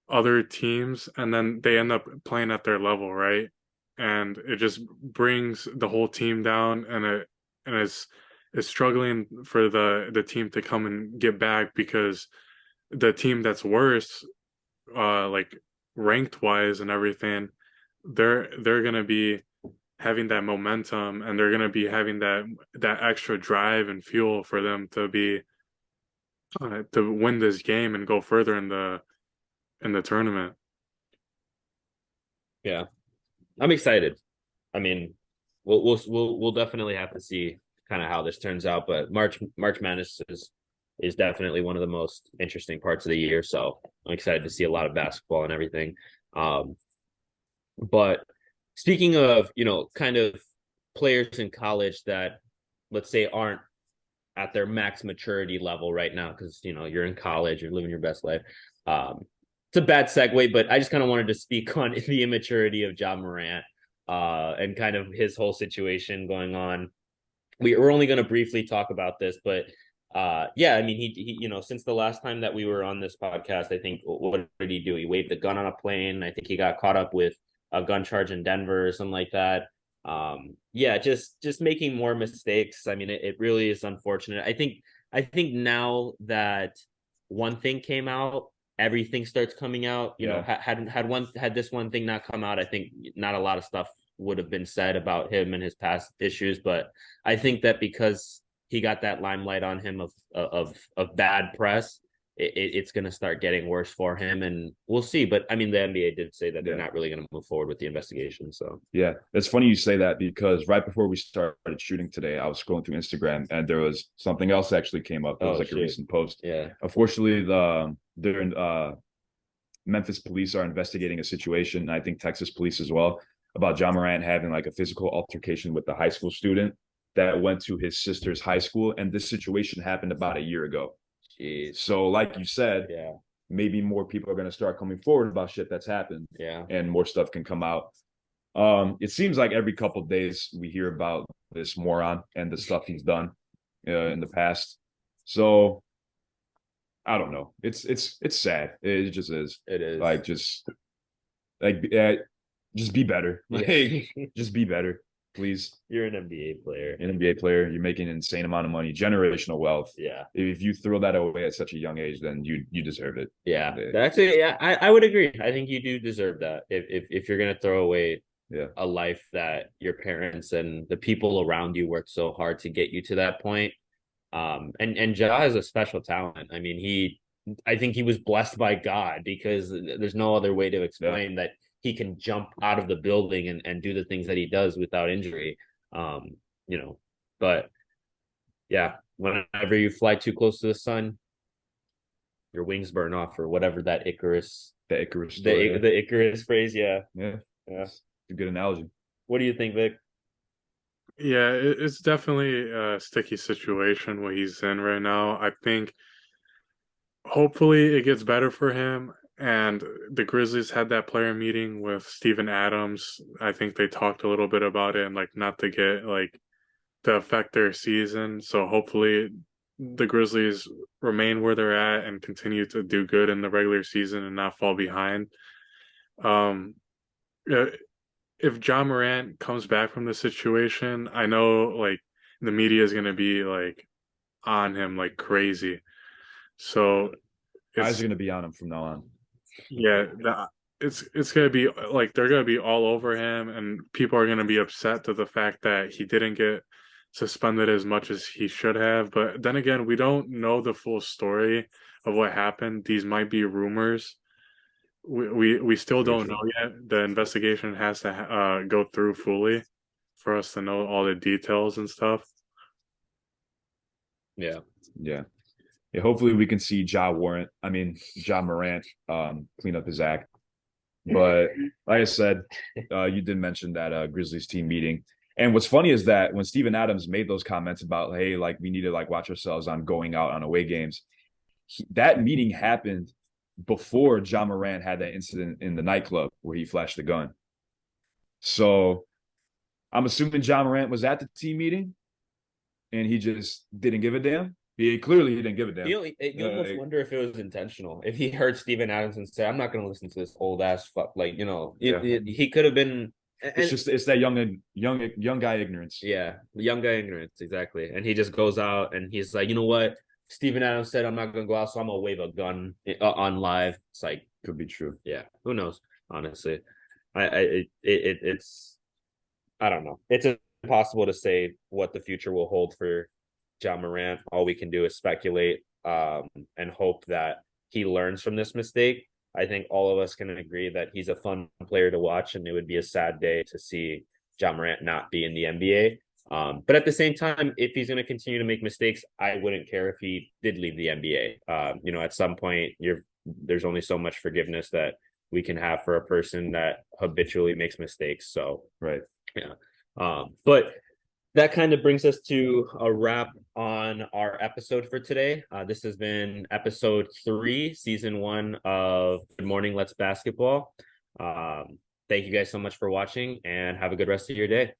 other teams, and then they end up playing at their level, right? And it just brings the whole team down, and it's struggling for the team to come and get back, because the team that's worse, like ranked wise and everything, they're gonna be having that momentum, and they're gonna be having that extra drive and fuel for them to be to win this game and go further in the tournament. Yeah, I'm excited. I mean, we'll definitely have to see kind of how this turns out, but March Madness is definitely one of the most interesting parts of the year. So I'm excited to see a lot of basketball and everything. But speaking of, kind of players in college that, let's say, aren't at their max maturity level right now, because, you're in college, you're living your best life. It's a bad segue, but I just kind of wanted to speak on the immaturity of Ja Morant and kind of his whole situation going on. We're only going to briefly talk about this, but yeah, I mean, he since the last time that we were on this podcast, I think, what did he do? He waved a gun on a plane. I think he got caught up with a gun charge in Denver or something like that. Yeah, just making more mistakes. I mean, it really is unfortunate. I think now that one thing came out, everything starts coming out. Had this one thing not come out, I think not a lot of stuff would have been said about him and his past issues. But I think that because he got that limelight on him of bad press, it's going to start getting worse for him, and we'll see. But I mean, the NBA did say that they're not really going to move forward with the investigation. So yeah, it's funny you say that, because right before we started shooting today, I was scrolling through Instagram and there was something else actually came up. It was like a recent post. Yeah. Unfortunately, Memphis police are investigating a situation, and I think Texas police as well, about Ja Morant having like a physical altercation with the high school student that went to his sister's high school, and this situation happened about a year ago. Jeez. So, like you said, Yeah. maybe more people are going to start coming forward about shit that's happened. Yeah. And more stuff can come out. It seems like every couple of days we hear about this moron and the stuff he's done in the past. So I don't know. It's sad. It just is. It is. Like just be better. Like just be better, please. You're an NBA player. An NBA player. You're making an insane amount of money, generational wealth. Yeah. If you throw that away at such a young age, then you deserve it. Yeah. That's it. Yeah, I would agree. I think you do deserve that. If you're gonna throw away a life that your parents and the people around you worked so hard to get you to that point. And Ja is a special talent. I mean, I think he was blessed by God, because there's no other way to explain that he can jump out of the building and do the things that he does without injury. But yeah, whenever you fly too close to the sun, your wings burn off, or whatever that Icarus, The Icarus story. the Icarus phrase. Yeah, Yeah, yeah. it's a good analogy. What do you think, Vic? Yeah, it's definitely a sticky situation what he's in right now. I think hopefully it gets better for him. And the Grizzlies had that player meeting with Steven Adams. I think they talked a little bit about it and like not to get like to affect their season. So hopefully the Grizzlies remain where they're at and continue to do good in the regular season and not fall behind. Um, uh, if John Morant comes back from the situation, I know like the media is going to be like on him like crazy. So Eyes it's are going to be on him from now on. yeah, it's gonna be like they're gonna be all over him, and people are gonna be upset to the fact that he didn't get suspended as much as he should have. But then again, we don't know the full story of what happened. These might be rumors. We still Very don't true. know yet. The investigation has to go through fully for us to know all the details and stuff. Yeah, Yeah. Yeah, hopefully we can see Ja Morant clean up his act. But like I said, you did mention that Grizzlies team meeting. And what's funny is that when Steven Adams made those comments about, hey, like we need to like watch ourselves on going out on away games, that meeting happened before Ja Morant had that incident in the nightclub where he flashed the gun. So I'm assuming Ja Morant was at the team meeting and he just didn't give a damn. He didn't give a damn. you almost wonder if it was intentional. If he heard Steven Adams and said, "I'm not going to listen to this old ass fuck," like Yeah. he could have been. It's that young guy ignorance. Yeah, the young guy ignorance, exactly. And he just goes out and he's like, you know what? Steven Adams said I'm not gonna go out, so I'm gonna wave a gun on live. It's like, Could be true. yeah, who knows? Honestly, it's I don't know. It's impossible to say what the future will hold for John Morant. All we can do is speculate, and hope that he learns from this mistake. I think all of us can agree that he's a fun player to watch, and it would be a sad day to see John Morant not be in the NBA. But at the same time, if he's going to continue to make mistakes, I wouldn't care if he did leave the NBA. At some point, there's only so much forgiveness that we can have for a person that habitually makes mistakes. So, Right. yeah. But that kind of brings us to a wrap on our episode for today. This has been episode 3, season 1 of Good Morning Let's Basketball. Thank you guys so much for watching, and have a good rest of your day.